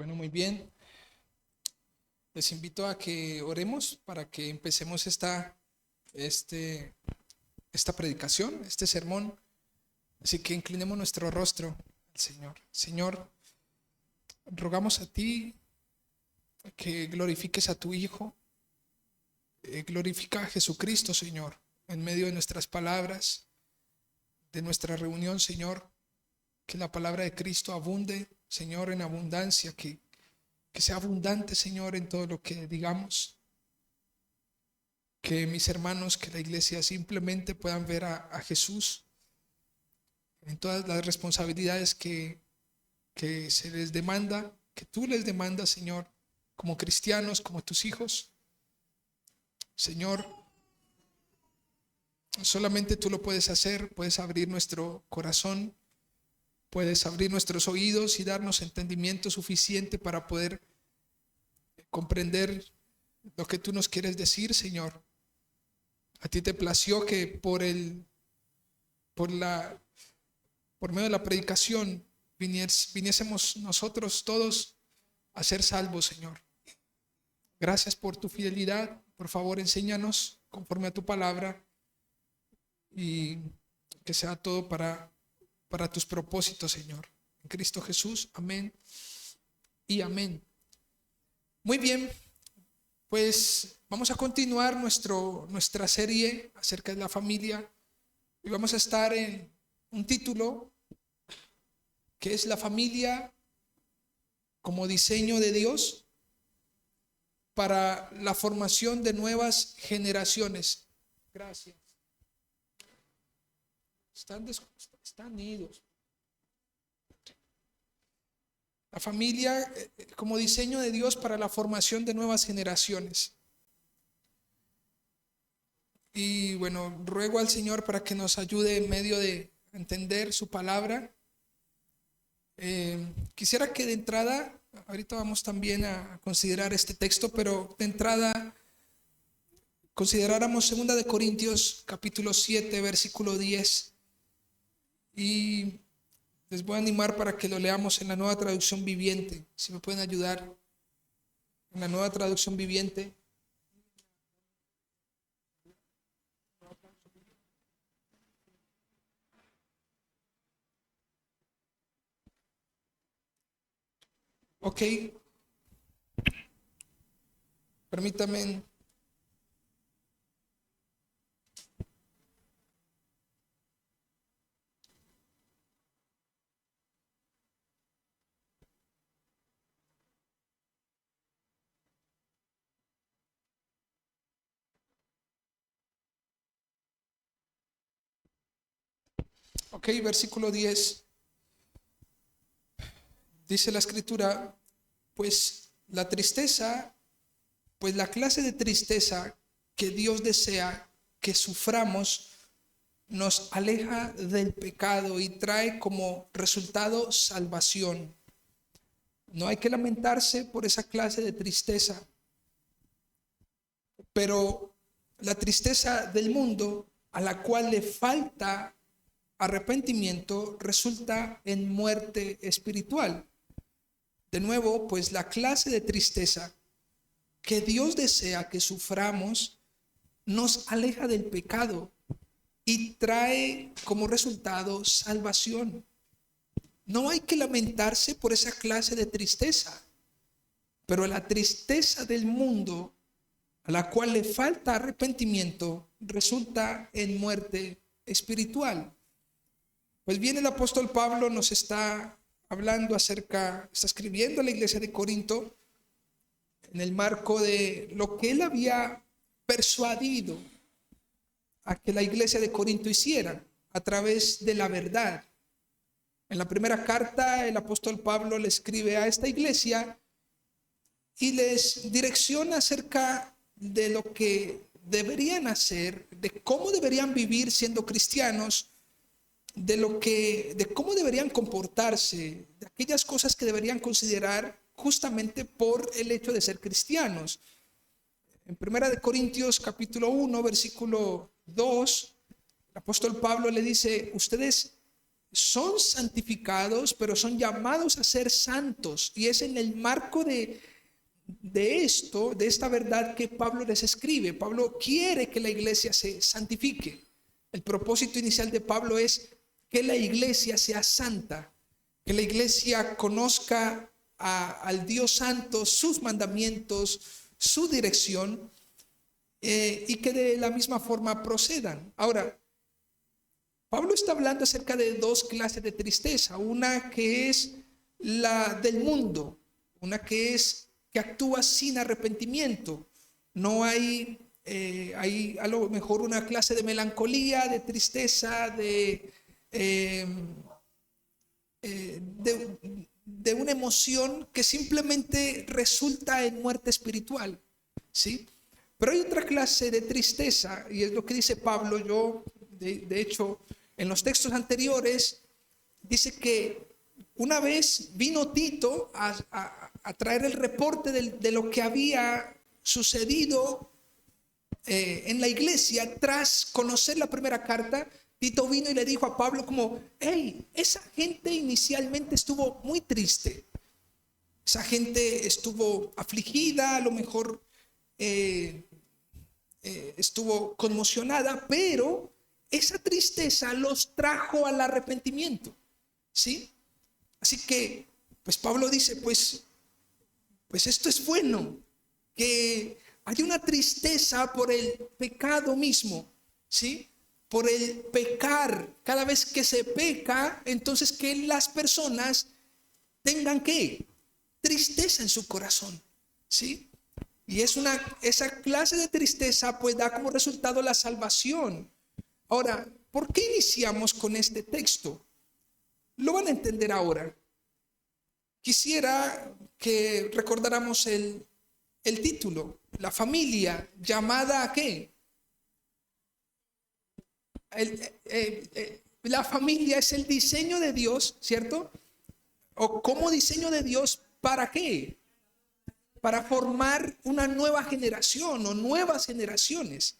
Bueno, muy bien. Les invito a que oremos para que empecemos este, esta predicación, este sermón. Así que inclinemos nuestro rostro al Señor. Señor, rogamos a ti que glorifiques a tu Hijo. Glorifica a Jesucristo, Señor, en medio de nuestras palabras, de nuestra reunión, Señor. Que la palabra de Cristo abunde, Señor, en abundancia, que sea abundante, Señor, en todo lo que digamos. Que mis hermanos, que la iglesia simplemente puedan ver a Jesús en todas las responsabilidades que se les demanda, que tú les demandas, Señor, como cristianos, como tus hijos. Señor, solamente tú lo puedes hacer, puedes abrir nuestro corazón, puedes abrir nuestros oídos y darnos entendimiento suficiente para poder comprender lo que tú nos quieres decir, Señor. A ti te plació que por medio de la predicación viniésemos nosotros todos a ser salvos, Señor. Gracias por tu fidelidad. Por favor, enséñanos conforme a tu palabra y que sea todo para tus propósitos, Señor. En Cristo Jesús, amén y amén. Muy bien, pues vamos a continuar nuestra serie acerca de la familia y vamos a estar en un título que es la familia como diseño de Dios para la formación de nuevas generaciones. Gracias. Están idos. La familia como diseño de Dios para la formación de nuevas generaciones. Y bueno, ruego al Señor para que nos ayude en medio de entender su palabra. Quisiera que de entrada, ahorita vamos también a considerar este texto, pero de entrada consideráramos 2 de Corintios capítulo 7, versículo 10. Y les voy a animar para que lo leamos en la Nueva Traducción Viviente. Si me pueden ayudar en la Nueva Traducción Viviente. Ok. Permítame. Ok, versículo 10. Dice la escritura, pues la clase de tristeza que Dios desea que suframos nos aleja del pecado y trae como resultado salvación. No hay que lamentarse por esa clase de tristeza, pero la tristeza del mundo a la cual le falta arrepentimiento resulta en muerte espiritual. De nuevo, pues la clase de tristeza que Dios desea que suframos nos aleja del pecado y trae como resultado salvación. No hay que lamentarse por esa clase de tristeza, pero la tristeza del mundo a la cual le falta arrepentimiento resulta en muerte espiritual. Pues bien, el apóstol Pablo nos está hablando está escribiendo a la iglesia de Corinto en el marco de lo que él había persuadido a que la iglesia de Corinto hiciera a través de la verdad. En la primera carta, el apóstol Pablo le escribe a esta iglesia y les direcciona acerca de lo que deberían hacer, de cómo deberían vivir siendo cristianos, de cómo deberían comportarse, de aquellas cosas que deberían considerar justamente por el hecho de ser cristianos. En 1 Corintios capítulo 1, versículo 2, el apóstol Pablo le dice, ustedes son santificados, pero son llamados a ser santos. Y es en el marco de esto, de esta verdad, que Pablo les escribe. Pablo quiere que la iglesia se santifique. El propósito inicial de Pablo es que la iglesia sea santa, que la iglesia conozca al Dios santo, sus mandamientos, su dirección, y que de la misma forma procedan. Ahora, Pablo está hablando acerca de dos clases de tristeza, una que es la del mundo, una que actúa sin arrepentimiento. No hay, hay a lo mejor una clase de melancolía, de tristeza, de una emoción que simplemente resulta en muerte espiritual, ¿sí? Pero hay otra clase de tristeza, y es lo que dice Pablo. De hecho, en los textos anteriores dice que una vez vino Tito a traer el reporte de lo que había sucedido en la iglesia. Tras conocer la primera carta, Tito vino y le dijo a Pablo como: hey, esa gente inicialmente estuvo muy triste, esa gente estuvo afligida, a lo mejor estuvo conmocionada, pero esa tristeza los trajo al arrepentimiento, ¿sí? Así que, pues Pablo dice, pues esto es bueno, que hay una tristeza por el pecado mismo, ¿sí? Por el pecar. Cada vez que se peca, entonces que las personas tengan ¿qué? Tristeza en su corazón, ¿sí? Y esa clase de tristeza pues da como resultado la salvación. Ahora, ¿por qué iniciamos con este texto? Lo van a entender ahora. Quisiera que recordáramos el título, la familia llamada ¿a qué? La familia es el diseño de Dios, ¿cierto? O como diseño de Dios, ¿para qué? Para formar una nueva generación o nuevas generaciones.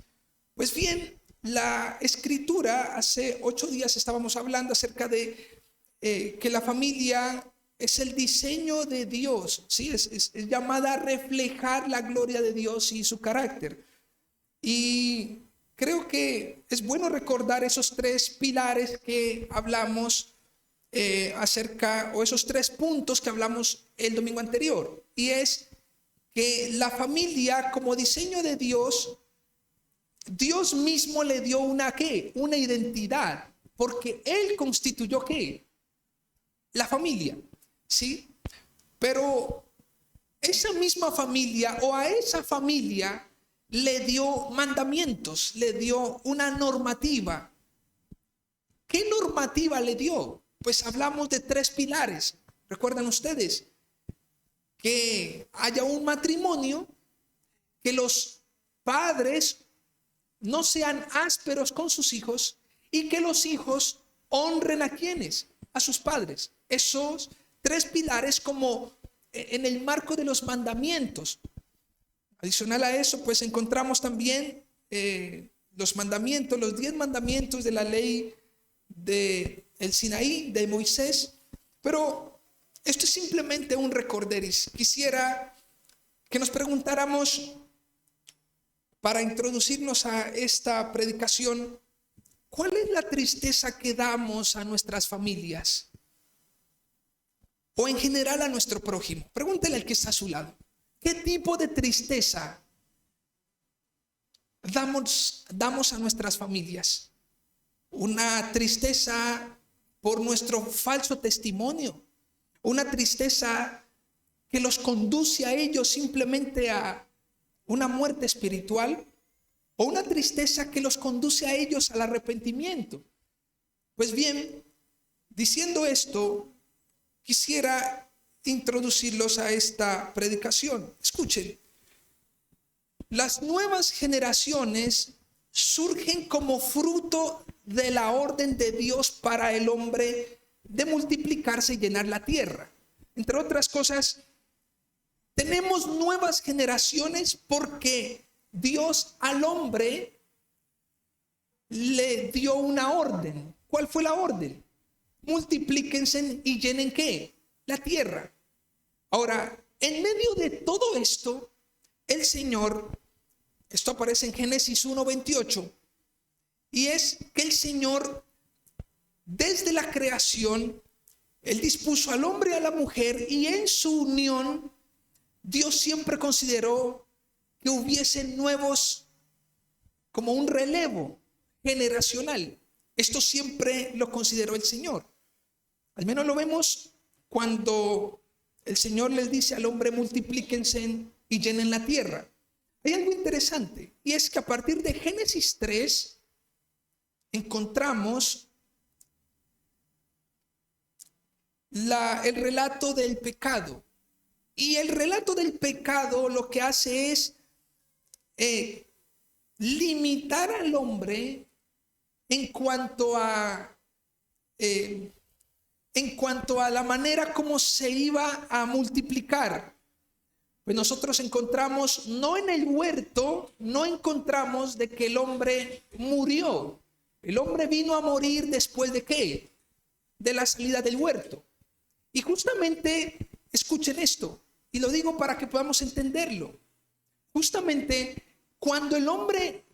Pues bien, la escritura, hace 8 días estábamos hablando acerca de que la familia es el diseño de Dios, ¿sí? Es llamada a reflejar la gloria de Dios y su carácter. Y creo que es bueno recordar esos 3 pilares que hablamos acerca, o esos 3 puntos que hablamos el domingo anterior. Y es que la familia, como diseño de Dios, Dios mismo le dio una identidad, porque Él constituyó la familia, ¿sí? Pero esa misma familia, o a esa familia, le dio mandamientos, le dio una normativa. ¿Qué normativa le dio? Pues hablamos de 3 pilares. ¿Recuerdan ustedes? Que haya un matrimonio, que los padres no sean ásperos con sus hijos, y que los hijos honren a quienes, a sus padres. Esos 3 pilares como en el marco de los mandamientos. Adicional a eso, pues encontramos también los mandamientos, los 10 mandamientos de la ley de el Sinaí, de Moisés. Pero esto es simplemente un recorderis. Quisiera que nos preguntáramos, para introducirnos a esta predicación, ¿cuál es la tristeza que damos a nuestras familias? O en general a nuestro prójimo. Pregúntele al que está a su lado. ¿Qué tipo de tristeza damos a nuestras familias? Una tristeza por nuestro falso testimonio. Una tristeza que los conduce a ellos simplemente a una muerte espiritual, o una tristeza que los conduce a ellos al arrepentimiento. Pues bien, diciendo esto, quisiera introducirlos a esta predicación. Escuchen, las nuevas generaciones surgen como fruto de la orden de Dios para el hombre de multiplicarse y llenar la tierra. Entre otras cosas, tenemos nuevas generaciones porque Dios al hombre le dio una orden. ¿Cuál fue la orden? multiplíquense y llenen ¿qué? La tierra. Ahora, en medio de todo esto, el Señor, esto aparece en Génesis 1:28, y es que el Señor, desde la creación, Él dispuso al hombre y a la mujer, y en su unión, Dios siempre consideró que hubiese nuevos, como un relevo generacional. Esto siempre lo consideró el Señor. Al menos lo vemos cuando el Señor les dice al hombre: multiplíquense y llenen la tierra. Hay algo interesante, y es que a partir de Génesis 3 encontramos el relato del pecado. Y el relato del pecado lo que hace es limitar al hombre en cuanto a la manera como se iba a multiplicar. Pues nosotros encontramos, no en el huerto, no encontramos de que el hombre murió. El hombre vino a morir después de ¿qué? De la salida del huerto. Y justamente, escuchen esto, y lo digo para que podamos entenderlo. Justamente cuando el hombre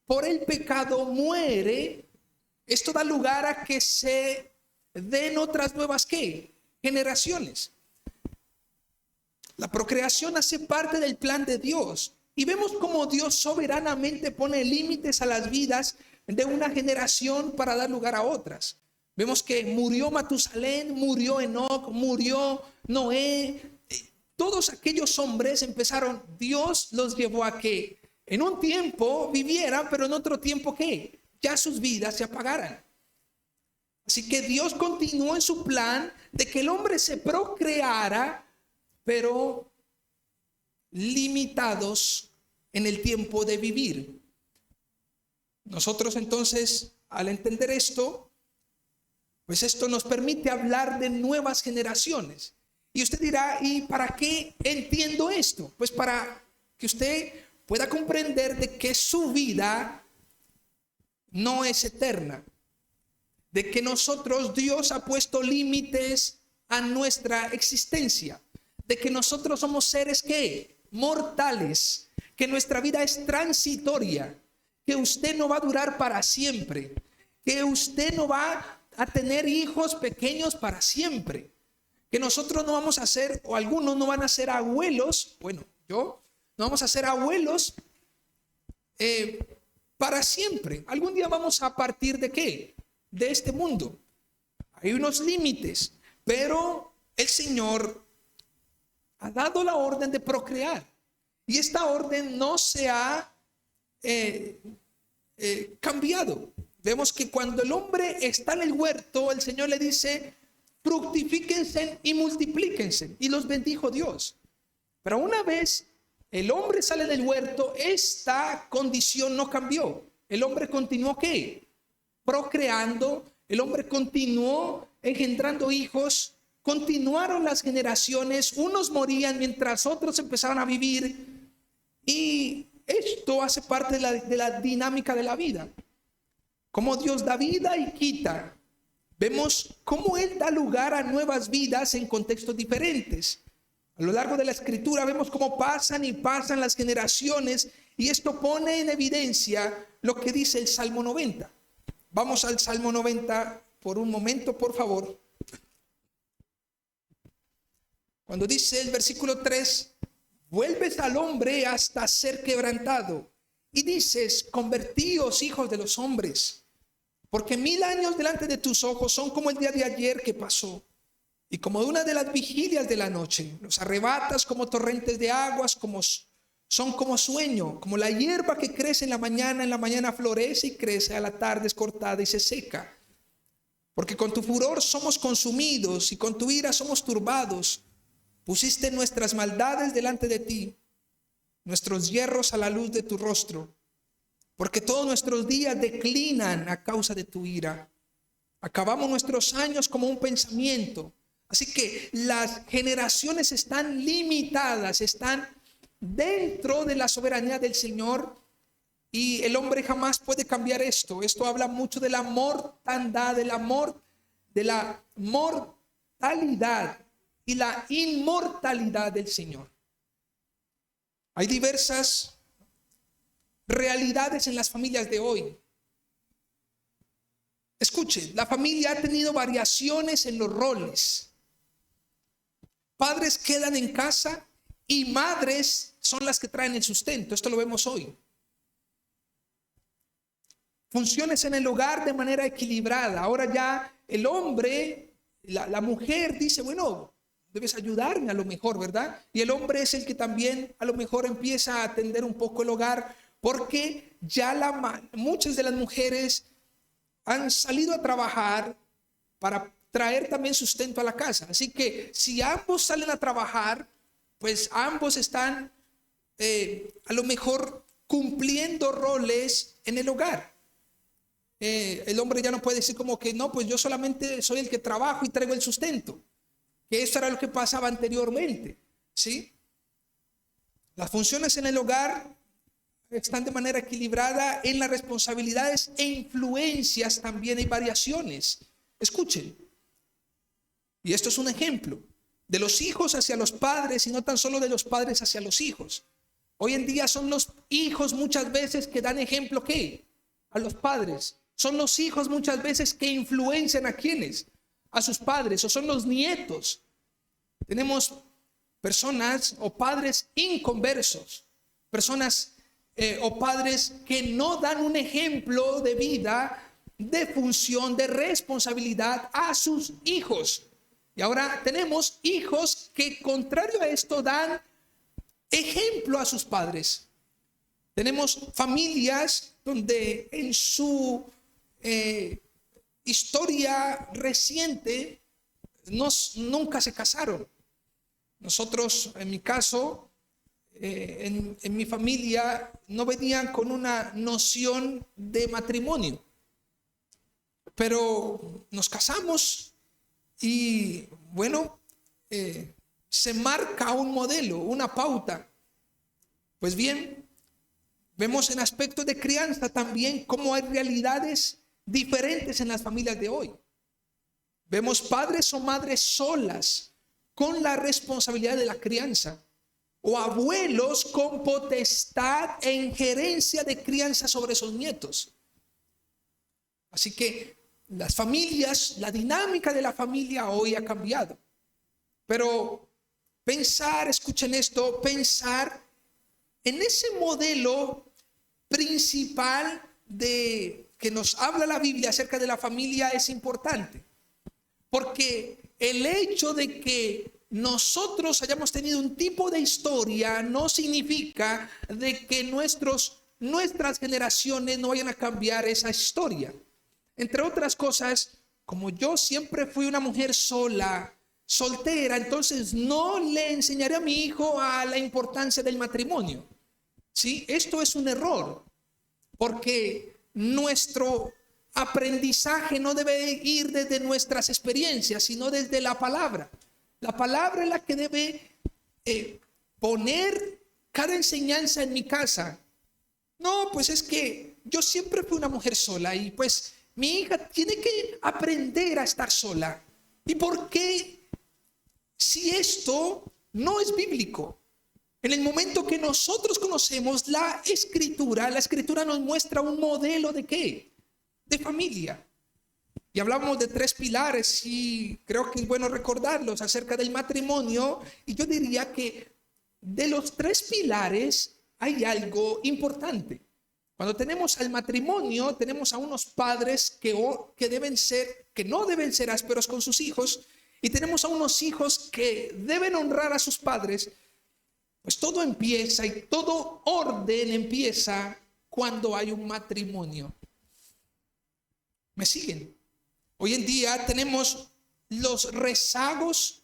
por el pecado muere, esto da lugar a que se den otras nuevas ¿qué? Generaciones. La procreación hace parte del plan de Dios, y vemos cómo Dios soberanamente pone límites a las vidas de una generación para dar lugar a otras. Vemos que murió Matusalén, murió Enoc, murió Noé. Todos aquellos hombres empezaron, Dios los llevó a que en un tiempo vivieran, pero en otro tiempo ¿qué? Ya sus vidas se apagaran. Así que Dios continuó en su plan de que el hombre se procreara, pero limitados en el tiempo de vivir. Nosotros entonces, al entender esto, pues esto nos permite hablar de nuevas generaciones. Y usted dirá, ¿y para qué entiendo esto? Pues para que usted pueda comprender de que su vida no es eterna, de que nosotros, Dios ha puesto límites a nuestra existencia, de que nosotros somos seres ¿qué? Mortales, que nuestra vida es transitoria, que usted no va a durar para siempre, que usted no va a tener hijos pequeños para siempre, que nosotros no vamos a ser, o algunos no van a ser abuelos, bueno, yo, no vamos a ser abuelos para siempre. Algún día vamos a partir de ¿qué? De este mundo. Hay unos límites, pero el Señor ha dado la orden de procrear, y esta orden no se ha cambiado. Vemos que cuando el hombre está en el huerto, el Señor le dice: fructifíquense y multiplíquense, y los bendijo Dios. Pero una vez el hombre sale del huerto, esta condición no cambió. El hombre continuó ¿qué? Procreando, el hombre continuó engendrando hijos, continuaron las generaciones, unos morían mientras otros empezaban a vivir, y esto hace parte de la dinámica de la vida. Como Dios da vida y quita, vemos cómo Él da lugar a nuevas vidas en contextos diferentes. A lo largo de la Escritura vemos cómo pasan y pasan las generaciones, y esto pone en evidencia lo que dice el Salmo 90. Vamos al Salmo 90 por un momento, por favor. Cuando dice el versículo 3, vuelves al hombre hasta ser quebrantado, y dices: convertíos, hijos de los hombres, porque 1000 años delante de tus ojos son como el día de ayer que pasó, y como una de las vigilias de la noche. Los arrebatas como torrentes de aguas, son como sueño, como la hierba que crece en la mañana florece y crece, a la tarde es cortada y se seca. Porque con tu furor somos consumidos, y con tu ira somos turbados. Pusiste nuestras maldades delante de ti, nuestros yerros a la luz de tu rostro, porque todos nuestros días declinan a causa de tu ira. Acabamos nuestros años como un pensamiento. Así que las generaciones están limitadas, están dentro de la soberanía del Señor, y el hombre jamás puede cambiar esto. Esto habla mucho de la mortandad, del amor de la mortalidad y la inmortalidad del Señor. Hay diversas realidades en las familias de hoy. Escuchen, la familia ha tenido variaciones en los roles. Padres quedan en casa y madres son las que traen el sustento. Esto lo vemos hoy. Funciones en el hogar de manera equilibrada. Ahora ya el hombre, la mujer dice, bueno, debes ayudarme a lo mejor, ¿verdad? Y el hombre es el que también a lo mejor empieza a atender un poco el hogar, porque ya muchas de las mujeres han salido a trabajar para traer también sustento a la casa. Así que si ambos salen a trabajar, pues ambos están a lo mejor cumpliendo roles en el hogar. El hombre ya no puede decir como que no, pues yo solamente soy el que trabajo y traigo el sustento, que eso era lo que pasaba anteriormente, ¿sí? Las funciones en el hogar están de manera equilibrada. En las responsabilidades e influencias también hay variaciones. Escuchen, y esto es un ejemplo de los hijos hacia los padres y no tan solo de los padres hacia los hijos. Hoy en día son los hijos muchas veces que dan ejemplo, ¿qué? A los padres. Son los hijos muchas veces que influencian a quienes, a sus padres, o son los nietos. Tenemos personas o padres inconversos, personas o padres que no dan un ejemplo de vida, de función, de responsabilidad a sus hijos. Y ahora tenemos hijos que, contrario a esto, dan ejemplo a sus padres. Tenemos familias donde en su historia reciente nunca se casaron. Nosotros, en mi caso, en mi familia no venían con una noción de matrimonio, pero nos casamos y bueno, se marca un modelo, una pauta. Pues bien, vemos en aspectos de crianza también cómo hay realidades diferentes en las familias de hoy. Vemos padres o madres solas con la responsabilidad de la crianza, o abuelos con potestad e injerencia de crianza sobre sus nietos. Así que las familias, la dinámica de la familia hoy ha cambiado. Pero pensar, escuchen esto, pensar en ese modelo principal de que nos habla la Biblia acerca de la familia es importante. Porque el hecho de que nosotros hayamos tenido un tipo de historia no significa de que nuestras generaciones no vayan a cambiar esa historia. Entre otras cosas, como yo siempre fui una mujer soltera, entonces no le enseñaré a mi hijo a la importancia del matrimonio. ¿Sí? Esto es un error, porque nuestro aprendizaje no debe ir desde nuestras experiencias, sino desde la palabra. La palabra es la que debe poner cada enseñanza en mi casa. No, pues es que yo siempre fui una mujer sola y pues mi hija tiene que aprender a estar sola. ¿Y por qué? Si esto no es bíblico. En el momento que nosotros conocemos la escritura nos muestra un modelo de ¿qué? De familia. Y hablábamos de 3 pilares y creo que es bueno recordarlos acerca del matrimonio. Y yo diría que de los 3 pilares hay algo importante. Cuando tenemos al matrimonio, tenemos a unos padres que no deben ser ásperos con sus hijos, y tenemos a unos hijos que deben honrar a sus padres. Pues todo empieza y todo orden empieza cuando hay un matrimonio. ¿Me siguen? Hoy en día tenemos los rezagos,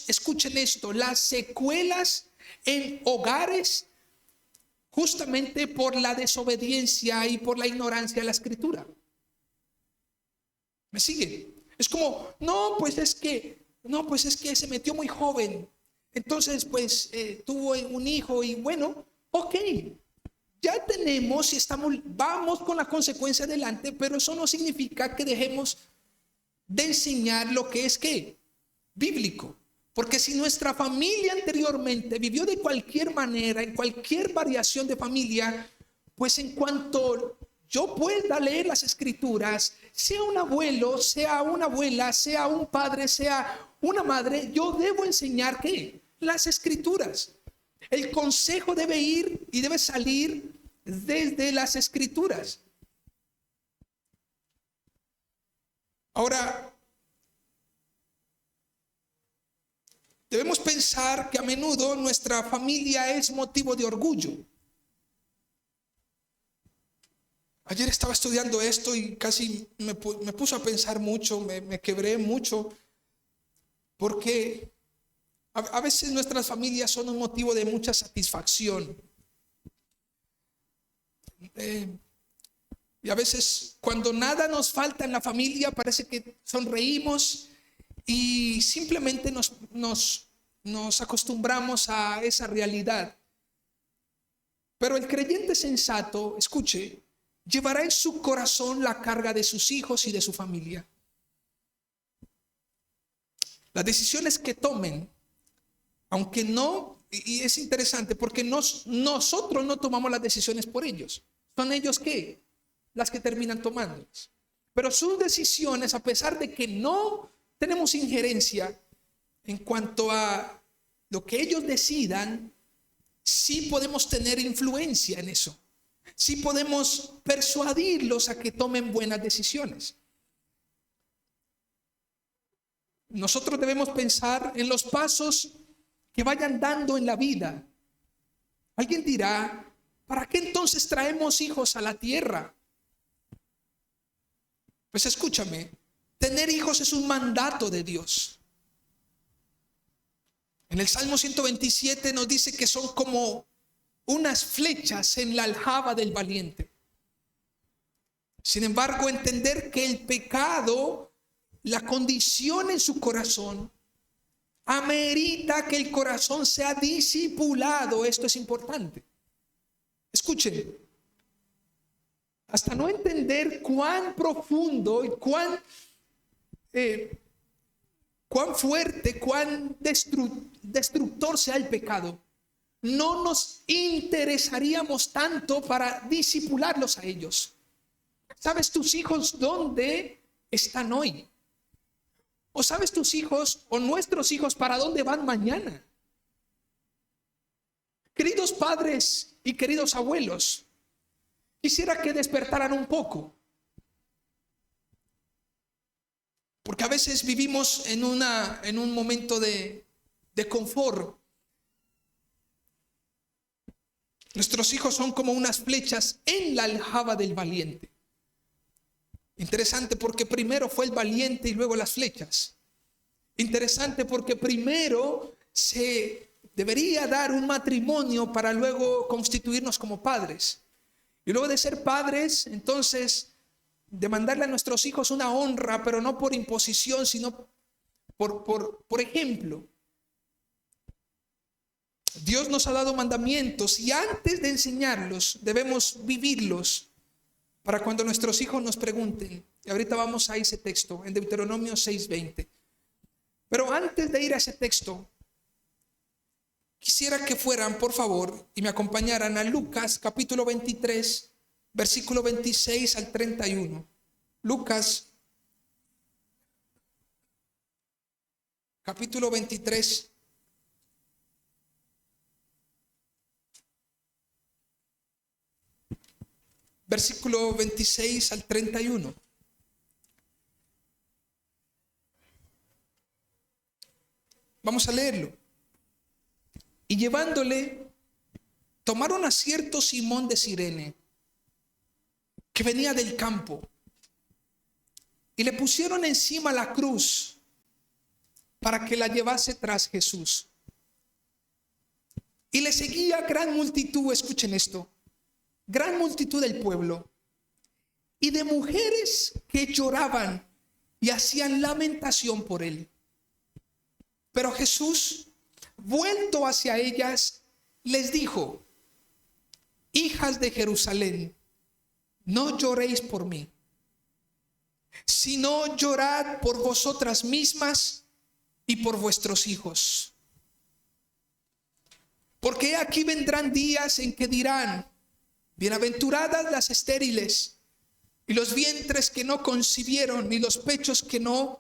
escuchen esto, las secuelas en hogares justamente por la desobediencia y por la ignorancia de la escritura. ¿Me siguen? Es como, no, pues es que se metió muy joven. Entonces, pues tuvo un hijo y bueno, ok, ya tenemos y vamos con la consecuencia adelante, pero eso no significa que dejemos de enseñar lo que es ¿qué? Bíblico. Porque si nuestra familia anteriormente vivió de cualquier manera, en cualquier variación de familia, pues en cuanto yo pueda leer las escrituras, sea un abuelo, sea una abuela, sea un padre, sea una madre, yo debo enseñar ¿qué? Las escrituras. El consejo debe ir y debe salir desde las escrituras. Ahora, debemos pensar que a menudo nuestra familia es motivo de orgullo. Ayer estaba estudiando esto y casi me puso a pensar mucho, me quebré mucho, porque a veces nuestras familias son un motivo de mucha satisfacción. Y a veces cuando nada nos falta en la familia parece que sonreímos y simplemente nos acostumbramos a esa realidad. Pero el creyente sensato, escuche, llevará en su corazón la carga de sus hijos y de su familia. Las decisiones que tomen, aunque no, y es interesante porque nosotros no tomamos las decisiones por ellos. Son ellos ¿qué? Las que terminan tomándolas. Pero sus decisiones, a pesar de que no tenemos injerencia en cuanto a lo que ellos decidan, sí podemos tener influencia en eso. Sí podemos persuadirlos a que tomen buenas decisiones. Nosotros debemos pensar en los pasos que vayan dando en la vida. Alguien dirá, ¿para qué entonces traemos hijos a la tierra? Pues escúchame, tener hijos es un mandato de Dios. En el Salmo 127 nos dice que son como unas flechas en la aljaba del valiente. Sin embargo, entender que el pecado, la condición en su corazón, amerita que el corazón sea discipulado. Esto es importante. Escuchen, hasta no entender cuán profundo y cuán fuerte, cuán destructor sea el pecado, no nos interesaríamos tanto para discipularlos a ellos. ¿Sabes tus hijos dónde están hoy? ¿O sabes tus hijos o nuestros hijos para dónde van mañana? Queridos padres y queridos abuelos, quisiera que despertaran un poco. Porque a veces vivimos en un momento de confort. Nuestros hijos son como unas flechas en la aljaba del valiente. Interesante porque primero fue el valiente y luego las flechas. Interesante porque primero se debería dar un matrimonio para luego constituirnos como padres. Y luego de ser padres, entonces demandarle a nuestros hijos una honra, pero no por imposición, sino por ejemplo. Dios nos ha dado mandamientos y antes de enseñarlos debemos vivirlos para cuando nuestros hijos nos pregunten. Y ahorita vamos a ese texto en Deuteronomio 6:20. Pero antes de ir a ese texto, quisiera que fueran, por favor, y me acompañaran a Lucas capítulo 23, versículo 26 al 31. Lucas capítulo 23. Versículo 26 al 31. Vamos a leerlo. Y llevándole, tomaron a cierto Simón de Cirene, que venía del campo, y le pusieron encima la cruz para que la llevase tras Jesús. Y le seguía gran multitud, escuchen esto, gran multitud del pueblo y de mujeres que lloraban y hacían lamentación por él. Pero Jesús, vuelto hacia ellas, les dijo: hijas de Jerusalén, no lloréis por mí, sino llorad por vosotras mismas y por vuestros hijos. Porque aquí vendrán días en que dirán: bienaventuradas las estériles, y los vientres que no concibieron, y los pechos que no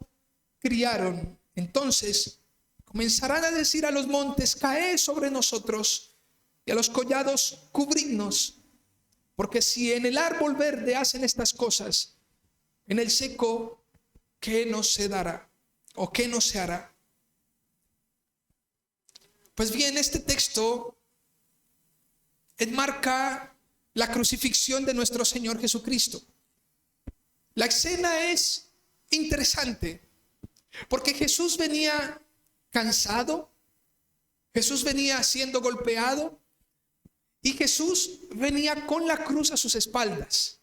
criaron. Entonces comenzarán a decir a los montes: caed sobre nosotros, y a los collados: cubridnos. Porque si en el árbol verde hacen estas cosas, en el seco, ¿qué no se dará? ¿O qué no se hará? Pues bien, este texto enmarca la crucifixión de nuestro Señor Jesucristo. La escena es interesante, porque Jesús venía cansado, Jesús venía siendo golpeado, y Jesús venía con la cruz a sus espaldas.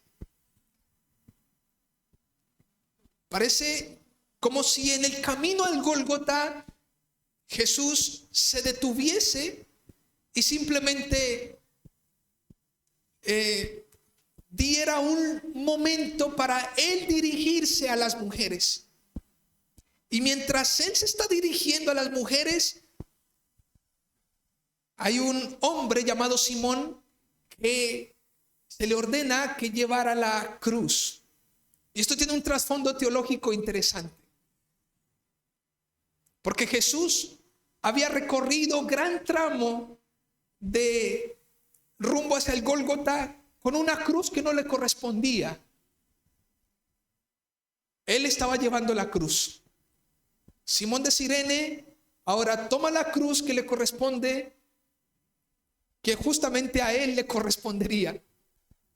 Parece como si en el camino al Gólgota Jesús se detuviese y simplemente diera un momento para él dirigirse a las mujeres. Y mientras él se está dirigiendo a las mujeres, hay un hombre llamado Simón que se le ordena que llevara la cruz. Y esto tiene un trasfondo teológico interesante, porque Jesús había recorrido gran tramo de rumbo hacia el Gólgota con una cruz que no le correspondía. Él estaba llevando la cruz. Simón de Cirene ahora toma la cruz que le corresponde, que justamente a él le correspondería,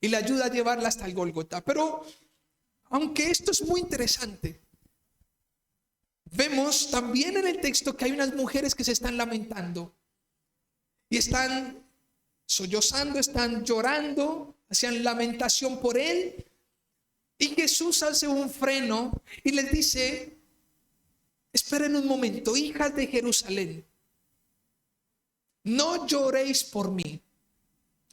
y le ayuda a llevarla hasta el Gólgota. Pero aunque esto es muy interesante, vemos también en el texto que hay unas mujeres que se están lamentando y están sollozando, están llorando, hacían lamentación por él. Y Jesús hace un freno y les dice: esperen un momento, hijas de Jerusalén, no lloréis por mí.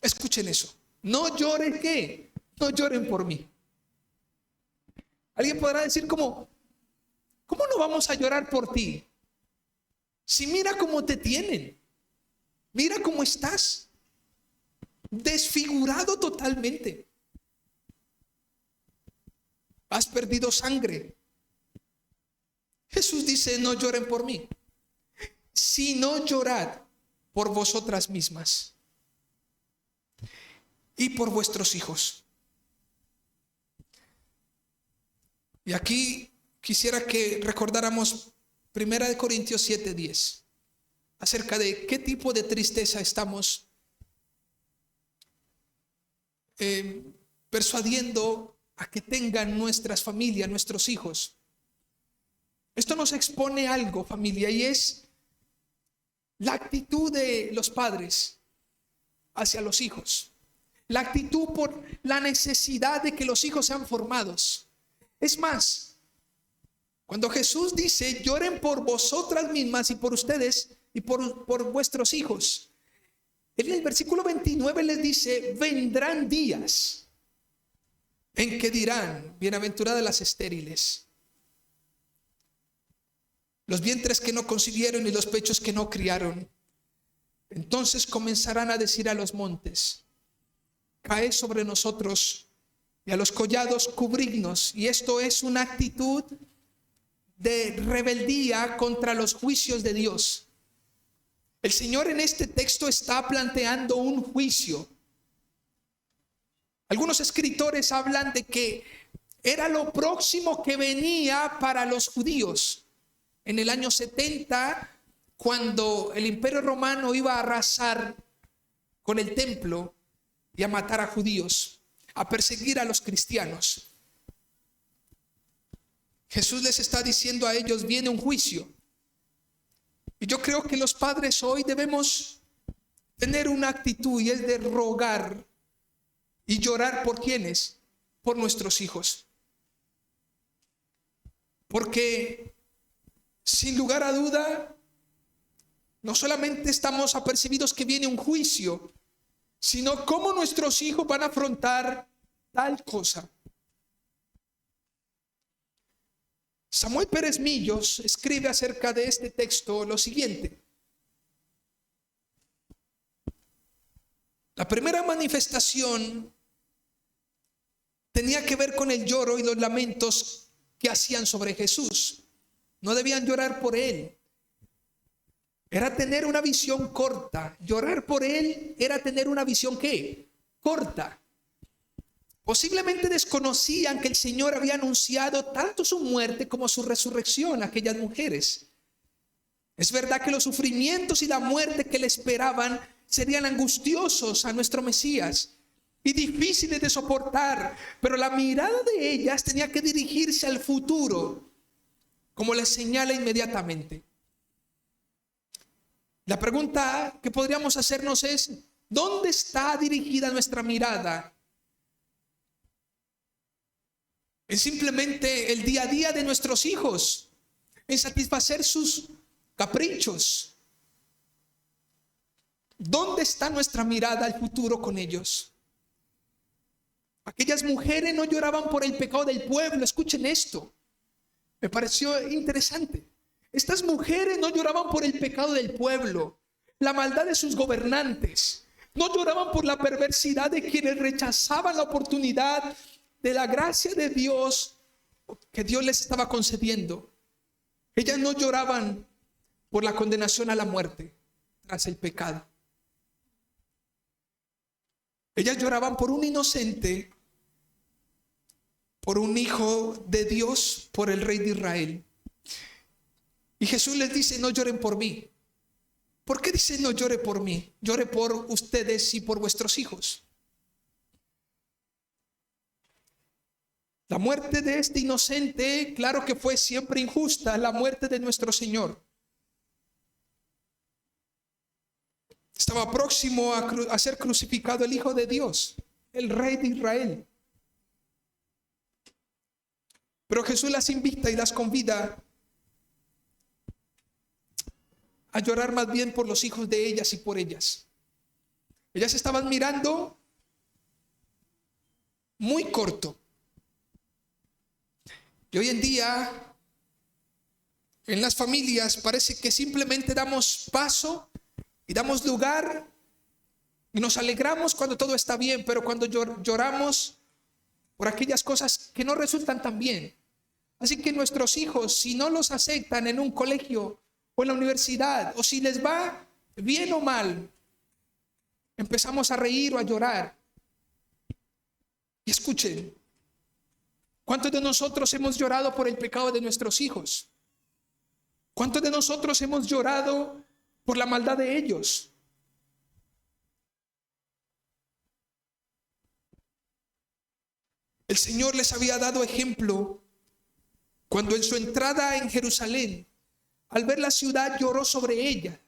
Escuchen eso. No lloren, ¿qué? No lloren por mí. Alguien podrá decir ¿cómo no vamos a llorar por ti? Si mira cómo te tienen, mira cómo estás, desfigurado totalmente. Has perdido sangre. Jesús dice: no lloren por mí, sino llorad por vosotras mismas y por vuestros hijos. Y aquí quisiera que recordáramos 1 Corintios 7:10 acerca de qué tipo de tristeza estamos persuadiendo a que tengan nuestras familias, nuestros hijos. Esto nos expone algo, familia, y es la actitud de los padres hacia los hijos, la actitud por la necesidad de que los hijos sean formados. Es más, cuando Jesús dice: lloren por vosotras mismas y por ustedes y por vuestros hijos, en el versículo 29 les dice: vendrán días en que dirán: bienaventuradas las estériles, los vientres que no concibieron y los pechos que no criaron. Entonces comenzarán a decir a los montes: caed sobre nosotros, y a los collados: cubridnos. Y esto es una actitud de rebeldía contra los juicios de Dios. El Señor en este texto está planteando un juicio. Algunos escritores hablan de que era lo próximo que venía para los judíos. En el año 70, cuando el Imperio Romano iba a arrasar con el templo y a matar a judíos, a perseguir a los cristianos, Jesús les está diciendo a ellos: viene un juicio. Y yo creo que los padres hoy debemos tener una actitud, y es de rogar y llorar por ¿quiénes? Por nuestros hijos. Porque sin lugar a duda, no solamente estamos apercibidos que viene un juicio, sino cómo nuestros hijos van a afrontar tal cosa. Samuel Pérez Millos escribe acerca de este texto lo siguiente: la primera manifestación tenía que ver con el lloro y los lamentos que hacían sobre Jesús. No debían llorar por él. Era tener una visión corta. Llorar por él era tener una visión ¿qué? Corta. Posiblemente desconocían que el Señor había anunciado tanto su muerte como su resurrección a aquellas mujeres. Es verdad que los sufrimientos y la muerte que le esperaban serían angustiosos a nuestro Mesías y difíciles de soportar, pero la mirada de ellas tenía que dirigirse al futuro, como les señala inmediatamente. La pregunta que podríamos hacernos es: ¿dónde está dirigida nuestra mirada? ¿Es simplemente el día a día de nuestros hijos, en satisfacer sus caprichos? ¿Dónde está nuestra mirada al futuro con ellos? Aquellas mujeres no lloraban por el pecado del pueblo. Escuchen esto, me pareció interesante. Estas mujeres no lloraban por el pecado del pueblo, la maldad de sus gobernantes. No lloraban por la perversidad de quienes rechazaban la oportunidad de la gracia de Dios que Dios les estaba concediendo. Ellas no lloraban por la condenación a la muerte tras el pecado. Ellas lloraban por un inocente, por un hijo de Dios, por el rey de Israel. Y Jesús les dice: no lloren por mí. ¿Por qué dice no llore por mí? Llore por ustedes y por vuestros hijos. La muerte de este inocente, claro que fue siempre injusta, la muerte de nuestro Señor. Estaba próximo a ser crucificado el Hijo de Dios, el Rey de Israel. Pero Jesús las invita y las convida a llorar más bien por los hijos de ellas y por ellas. Ellas estaban mirando muy corto. Y hoy en día, en las familias, parece que simplemente damos paso y damos lugar y nos alegramos cuando todo está bien, pero cuando lloramos por aquellas cosas que no resultan tan bien. Así que nuestros hijos, si no los aceptan en un colegio o en la universidad, o si les va bien o mal, empezamos a reír o a llorar. Y escuchen, ¿cuántos de nosotros hemos llorado por el pecado de nuestros hijos? ¿Cuántos de nosotros hemos llorado por la maldad de ellos? El Señor les había dado ejemplo cuando en su entrada en Jerusalén, al ver la ciudad, lloró sobre ella.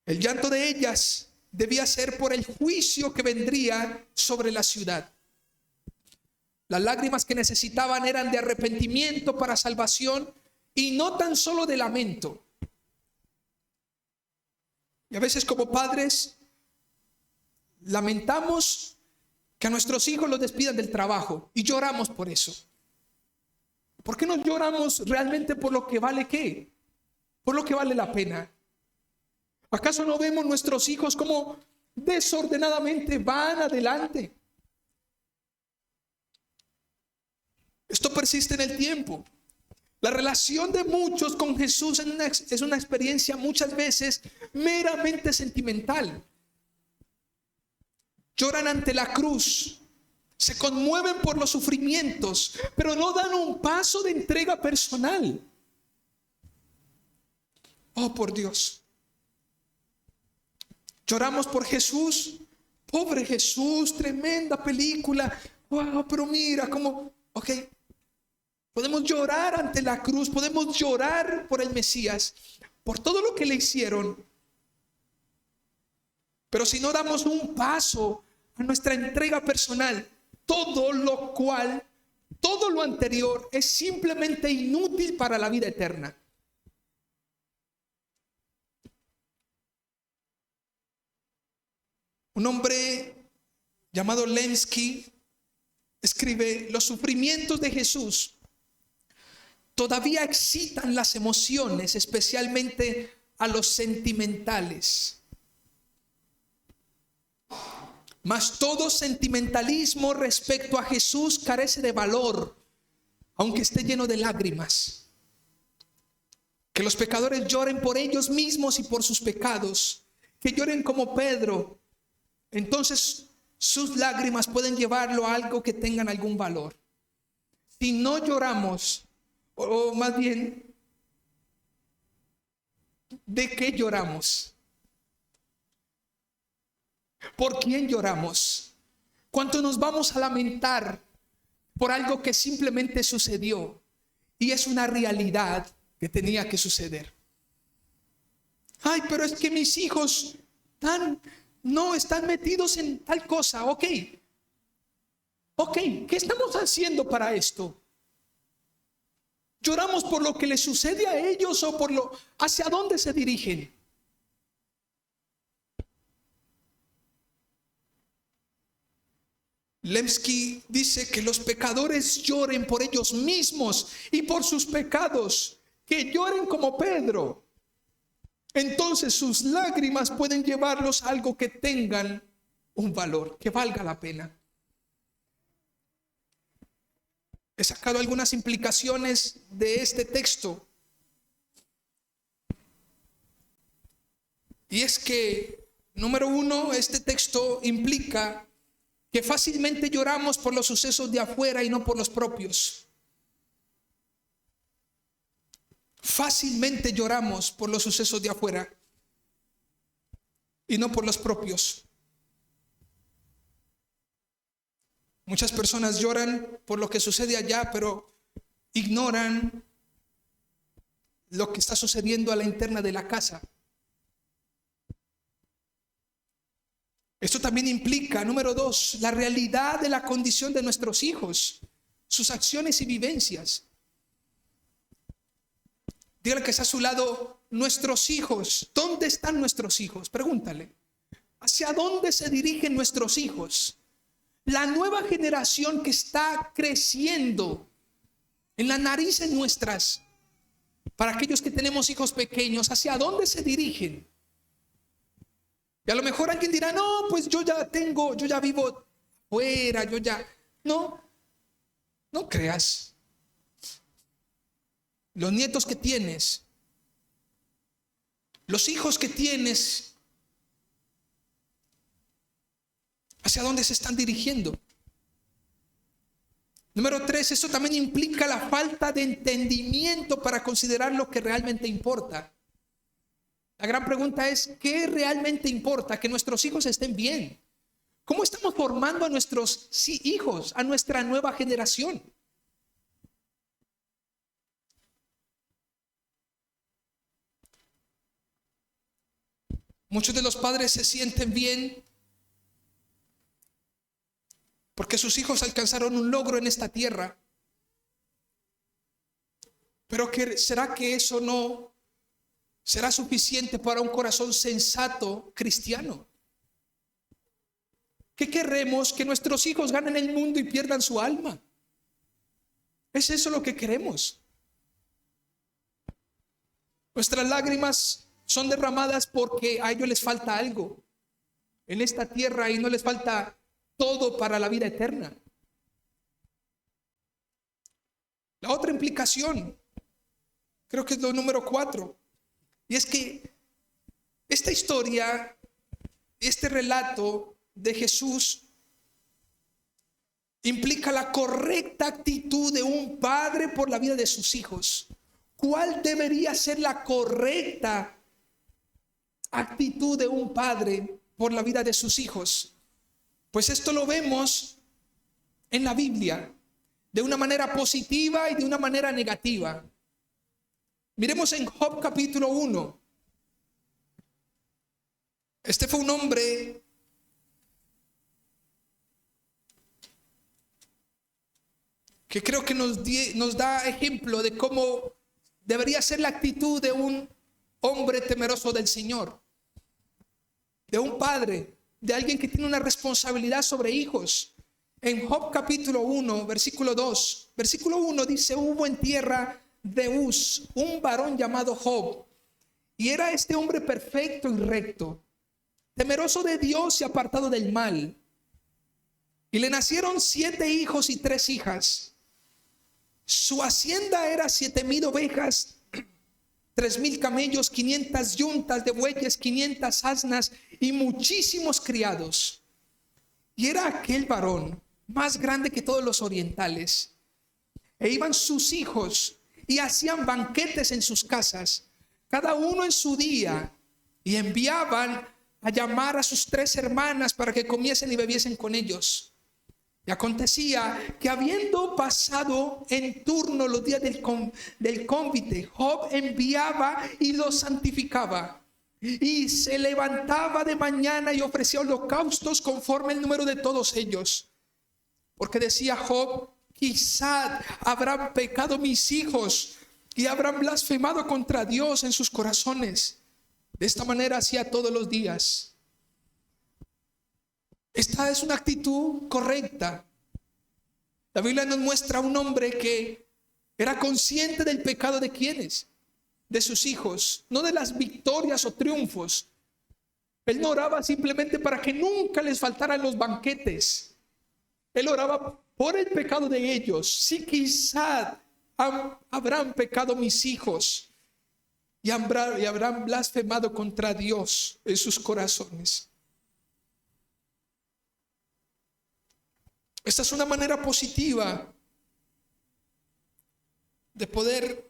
El llanto de ellas debía ser por el juicio que vendría sobre la ciudad. Las lágrimas que necesitaban eran de arrepentimiento para salvación y no tan solo de lamento. Y a veces como padres lamentamos que a nuestros hijos los despidan del trabajo y lloramos por eso. ¿Por qué no lloramos realmente por lo que vale qué? Por lo que vale la pena. ¿Acaso no vemos nuestros hijos como desordenadamente van adelante? Esto persiste en el tiempo. La relación de muchos con Jesús es una experiencia muchas veces meramente sentimental. Lloran ante la cruz, se conmueven por los sufrimientos, pero no dan un paso de entrega personal. Oh, por Dios. Lloramos por Jesús. Pobre Jesús, tremenda película. Wow, pero mira cómo, ok. Podemos llorar ante la cruz, podemos llorar por el Mesías, por todo lo que le hicieron. Pero si no damos un paso a nuestra entrega personal, todo lo anterior es simplemente inútil para la vida eterna. Un hombre llamado Lenski escribe: los sufrimientos de Jesús todavía excitan las emociones, especialmente a los sentimentales. Mas todo sentimentalismo respecto a Jesús carece de valor, aunque esté lleno de lágrimas. Que los pecadores lloren por ellos mismos y por sus pecados, que lloren como Pedro. Entonces sus lágrimas pueden llevarlo a algo que tengan algún valor. Si no lloramos, o más bien, ¿de qué lloramos? ¿Por quién lloramos? ¿Cuánto nos vamos a lamentar por algo que simplemente sucedió y es una realidad que tenía que suceder? Ay, pero es que mis hijos no están metidos en tal cosa. Ok, ¿qué estamos haciendo para esto? ¿Lloramos por lo que les sucede a ellos o hacia dónde se dirigen? Lemsky dice que los pecadores lloren por ellos mismos y por sus pecados, que lloren como Pedro. Entonces sus lágrimas pueden llevarlos a algo que tengan un valor, que valga la pena. He sacado algunas implicaciones de este texto. Y es que, número uno, este texto implica que fácilmente lloramos por los sucesos de afuera y no por los propios. Fácilmente lloramos por los sucesos de afuera y no por los propios. Muchas personas lloran por lo que sucede allá, pero ignoran lo que está sucediendo a la interna de la casa. Esto también implica, número dos, la realidad de la condición de nuestros hijos, sus acciones y vivencias. Dígale que está a su lado: nuestros hijos. ¿Dónde están nuestros hijos? Pregúntale. ¿Hacia dónde se dirigen nuestros hijos? La nueva generación que está creciendo en las narices nuestras, para aquellos que tenemos hijos pequeños, ¿hacia dónde se dirigen? Y a lo mejor alguien dirá: no, pues yo ya vivo fuera, No creas. Los nietos que tienes, los hijos que tienes, ¿hacia dónde se están dirigiendo? Número tres, eso también implica la falta de entendimiento para considerar lo que realmente importa. La gran pregunta es: ¿qué realmente importa? Que nuestros hijos estén bien. ¿Cómo estamos formando a nuestros hijos, a nuestra nueva generación? Muchos de los padres se sienten bien porque sus hijos alcanzaron un logro en esta tierra. Pero ¿será que eso no será suficiente para un corazón sensato cristiano? ¿Qué queremos? ¿Que nuestros hijos ganen el mundo y pierdan su alma? ¿Es eso lo que queremos? Nuestras lágrimas son derramadas porque a ellos les falta algo en esta tierra y no les falta todo para la vida eterna. La otra implicación, creo que es lo número 4, y es que esta historia, este relato de Jesús implica la correcta actitud de un padre por la vida de sus hijos. ¿Cuál debería ser la correcta actitud de un padre por la vida de sus hijos? Pues esto lo vemos en la Biblia de una manera positiva y de una manera negativa. Miremos en Job capítulo 1. Este fue un hombre que creo que nos da ejemplo de cómo debería ser la actitud de un hombre temeroso del Señor, de un padre, de alguien que tiene una responsabilidad sobre hijos. En Job capítulo 1, versículo 2. Versículo 1 dice: hubo en tierra de Uz un varón llamado Job, y era este hombre perfecto y recto, temeroso de Dios y apartado del mal. Y le nacieron 7 hijos y 3 hijas. Su hacienda era 7,000 ovejas, 3,000 camellos, 500 yuntas de bueyes, 500 asnas y muchísimos criados. Y era aquel varón más grande que todos los orientales. E iban sus hijos y hacían banquetes en sus casas, cada uno en su día, y enviaban a llamar a sus 3 hermanas para que comiesen y bebiesen con ellos. Y acontecía que, habiendo pasado en turno los días del cónvite, Job enviaba y los santificaba, y se levantaba de mañana y ofrecía holocaustos conforme el número de todos ellos. Porque decía Job: quizá habrán pecado mis hijos y habrán blasfemado contra Dios en sus corazones. De esta manera hacía todos los días. Esta es una actitud correcta. La Biblia nos muestra a un hombre que era consciente del pecado de quienes, de sus hijos, no de las victorias o triunfos. Él no oraba simplemente para que nunca les faltaran los banquetes. Él oraba por el pecado de ellos. Si quizá habrán pecado mis hijos y habrán blasfemado contra Dios en sus corazones. Esta es una manera positiva de poder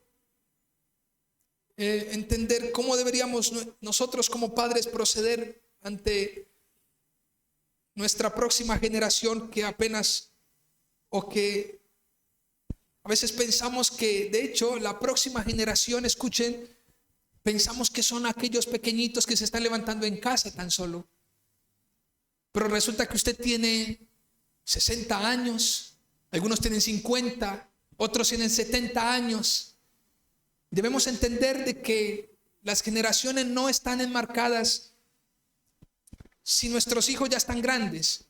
entender cómo deberíamos nosotros como padres proceder ante nuestra próxima generación, que apenas, o que a veces pensamos que, de hecho, la próxima generación, escuchen, pensamos que son aquellos pequeñitos que se están levantando en casa tan solo. Pero resulta que usted tiene 60 años, algunos tienen 50, otros tienen 70 años. Debemos entender de que las generaciones no están enmarcadas si nuestros hijos ya están grandes.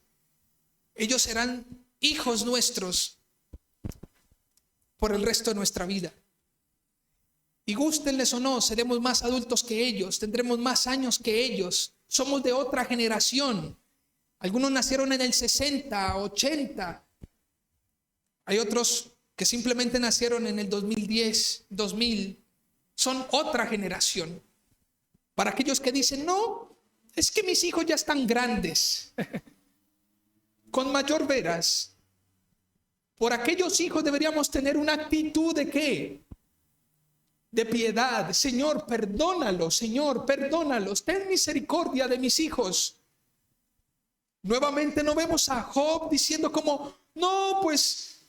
Ellos serán hijos nuestros por el resto de nuestra vida. Y gústenles o no, seremos más adultos que ellos, tendremos más años que ellos. Somos de otra generación. Algunos nacieron en el 60, 80. Hay otros que simplemente nacieron en el 2010, 2000. Son otra generación. Para aquellos que dicen: no, es que mis hijos ya están grandes. Con mayor veras, por aquellos hijos deberíamos tener una actitud de ¿qué? De piedad. Señor, perdónalos, Señor, perdónalos. Ten misericordia de mis hijos. Nuevamente no vemos a Job diciendo como: no, pues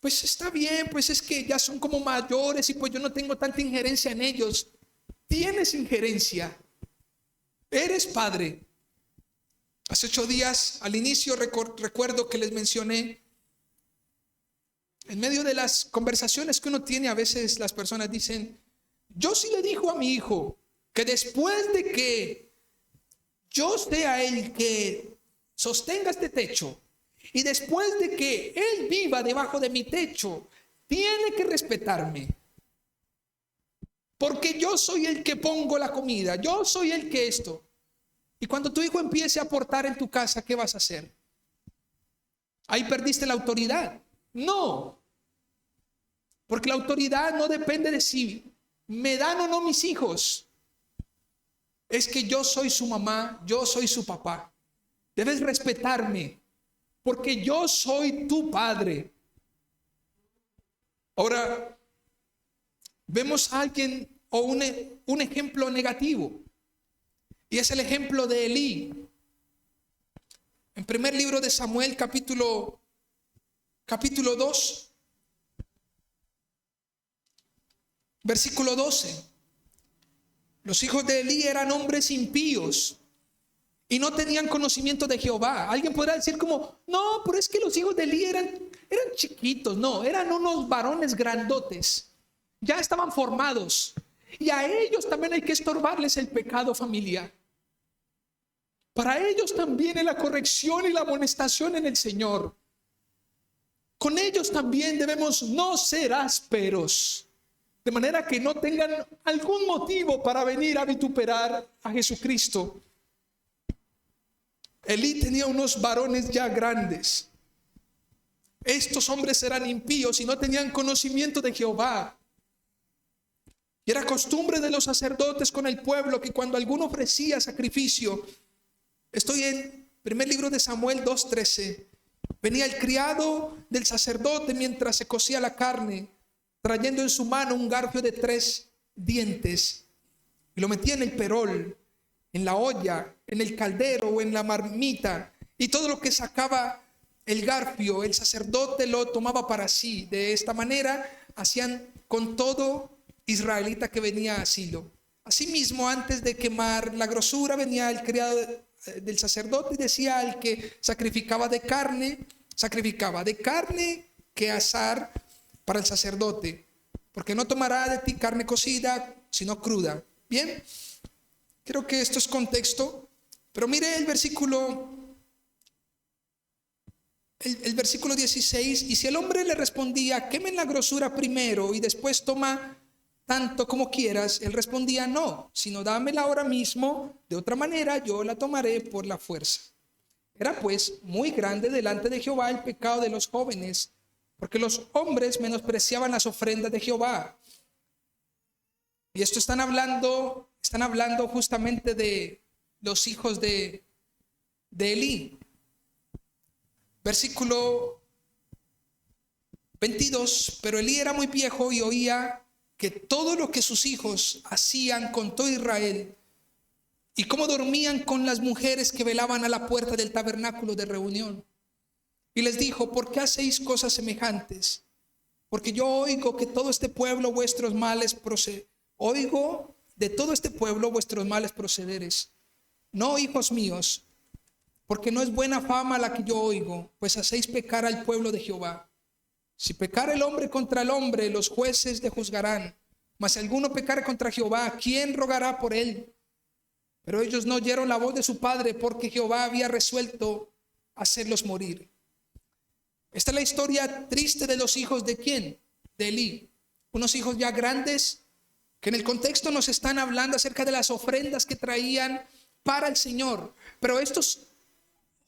está bien, pues es que ya son como mayores y pues yo no tengo tanta injerencia en ellos. Tienes injerencia. Eres padre. Hace 8 días, al inicio, recuerdo que les mencioné, en medio de las conversaciones que uno tiene, a veces las personas dicen: yo sí le digo a mi hijo que después de que yo sea el que sostenga este techo y después de que él viva debajo de mi techo, tiene que respetarme. Porque yo soy el que pongo la comida, yo soy el que esto. Y cuando tu hijo empiece a aportar en tu casa, ¿qué vas a hacer? Ahí perdiste la autoridad. No. Porque la autoridad no depende de si me dan o no mis hijos. Es que yo soy su mamá, yo soy su papá. Debes respetarme, porque yo soy tu padre. Ahora, vemos a alguien o un ejemplo negativo. Y es el ejemplo de Elí. En primer libro de Samuel, capítulo 2, versículo 12. Los hijos de Elí eran hombres impíos y no tenían conocimiento de Jehová. Alguien podrá decir como: no, pero es que los hijos de Elí eran chiquitos. No, eran unos varones grandotes. Ya estaban formados. Y a ellos también hay que estorbarles el pecado familiar. Para ellos también es la corrección y la amonestación en el Señor. Con ellos también debemos no ser ásperos, de manera que no tengan algún motivo para venir a vituperar a Jesucristo. Elí tenía unos varones ya grandes. Estos hombres eran impíos y no tenían conocimiento de Jehová. Y era costumbre de los sacerdotes con el pueblo que cuando alguno ofrecía sacrificio, estoy en primer libro de Samuel 2:13, venía el criado del sacerdote mientras se cocía la carne, trayendo en su mano un garfio de 3 dientes, y lo metía en el perol, en la olla, en el caldero o en la marmita, y todo lo que sacaba el garfio, el sacerdote lo tomaba para sí. De esta manera hacían con todo israelita que venía a Silo. Asimismo, antes de quemar la grosura, venía el criado del sacerdote y decía al que sacrificaba de carne que asar para el sacerdote, porque no tomará de ti carne cocida, sino cruda. Bien, creo que esto es contexto, pero mire el versículo 16, y si el hombre le respondía, quemen la grosura primero y después toma tanto como quieras, él respondía, no, sino dámela ahora mismo, de otra manera yo la tomaré por la fuerza. Era pues muy grande delante de Jehová el pecado de los jóvenes, porque los hombres menospreciaban las ofrendas de Jehová. Y esto están hablando justamente de los hijos de Elí. Versículo 22, pero Elí era muy viejo y oía que todo lo que sus hijos hacían con todo Israel y cómo dormían con las mujeres que velaban a la puerta del tabernáculo de reunión. Y les dijo, ¿por qué hacéis cosas semejantes? Porque yo oigo que todo este pueblo vuestros males oigo de todo este pueblo vuestros males procederes. No, hijos míos, porque no es buena fama la que yo oigo, pues hacéis pecar al pueblo de Jehová. Si pecare el hombre contra el hombre, los jueces le juzgarán. Mas si alguno pecare contra Jehová, ¿quién rogará por él? Pero ellos no oyeron la voz de su padre, porque Jehová había resuelto hacerlos morir. Esta es la historia triste de los hijos de ¿quién? De Elí. Unos hijos ya grandes que en el contexto nos están hablando acerca de las ofrendas que traían para el Señor. Pero estos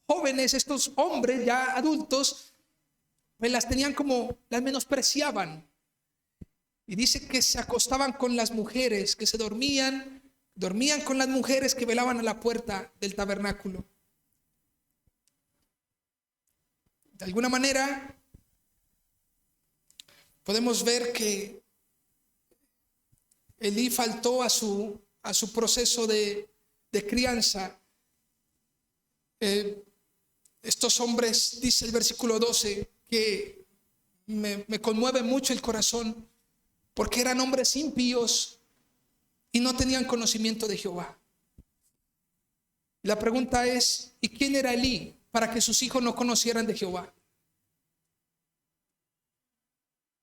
jóvenes, estos hombres ya adultos, pues las tenían como, las menospreciaban. Y dice que se acostaban con las mujeres, que se dormían con las mujeres que velaban a la puerta del tabernáculo. De alguna manera podemos ver que Elí faltó a su proceso de crianza. Estos hombres, dice el versículo 12, que me conmueve mucho el corazón, porque eran hombres impíos y no tenían conocimiento de Jehová. La pregunta es, ¿y quién era Elí para que sus hijos no conocieran de Jehová?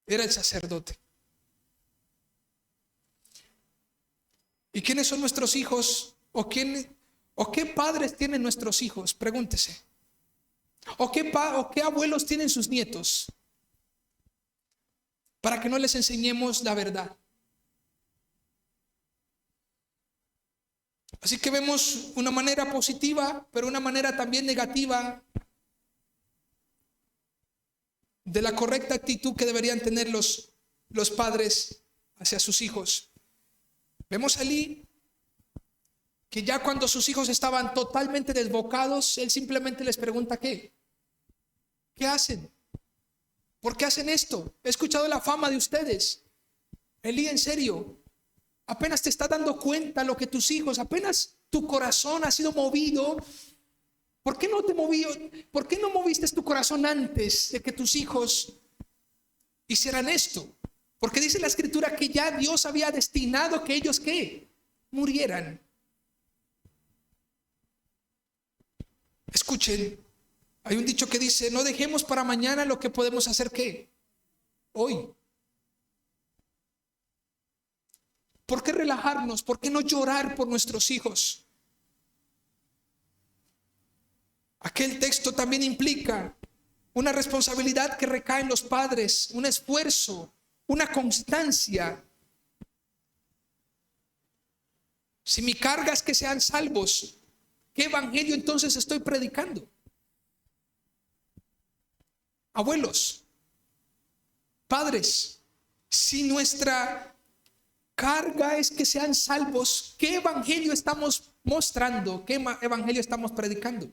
Era el sacerdote. ¿Y quiénes son nuestros hijos? ¿O qué padres tienen nuestros hijos? Pregúntese. ¿O qué abuelos tienen sus nietos? Para que no les enseñemos la verdad. Así que vemos una manera positiva, pero una manera también negativa de la correcta actitud que deberían tener los padres hacia sus hijos. Vemos a Elí que ya cuando sus hijos estaban totalmente desbocados, él simplemente les pregunta ¿qué hacen? ¿Por qué hacen esto? He escuchado la fama de ustedes. Elí, en serio, apenas te estás dando cuenta lo que tus hijos, apenas tu corazón ha sido movido. ¿Por qué no moviste tu corazón antes de que tus hijos hicieran esto? Porque dice la escritura que ya Dios había destinado que ellos ¿qué? Murieran. Escuchen, hay un dicho que dice, no dejemos para mañana lo que podemos hacer ¿qué? Hoy. ¿Por qué relajarnos? ¿Por qué no llorar por nuestros hijos? Aquel texto también implica una responsabilidad que recae en los padres, un esfuerzo, una constancia. Si mi carga es que sean salvos, ¿qué evangelio entonces estoy predicando? Abuelos, padres, si nuestra carga es que sean salvos, ¿qué evangelio estamos mostrando? ¿Qué evangelio estamos predicando?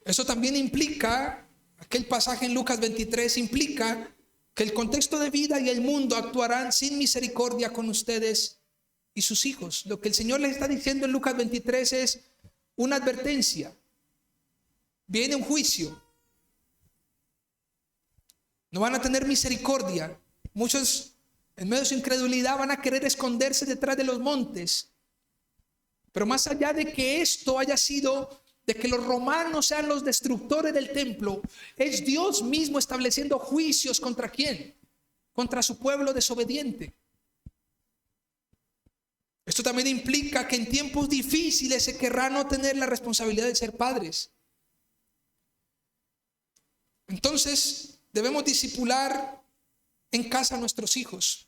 Eso también implica, aquel pasaje en Lucas 23 implica que el contexto de vida y el mundo actuarán sin misericordia con ustedes y sus hijos. Lo que el Señor les está diciendo en Lucas 23 es una advertencia. Viene un juicio. No van a tener misericordia. Muchos, en medio de su incredulidad, van a querer esconderse detrás de los montes. Pero más allá de que esto haya sido, de que los romanos sean los destructores del templo, es Dios mismo estableciendo juicios contra quién, contra su pueblo desobediente. Esto también implica que en tiempos difíciles se querrá no tener la responsabilidad de ser padres. Entonces debemos discipular en casa a nuestros hijos.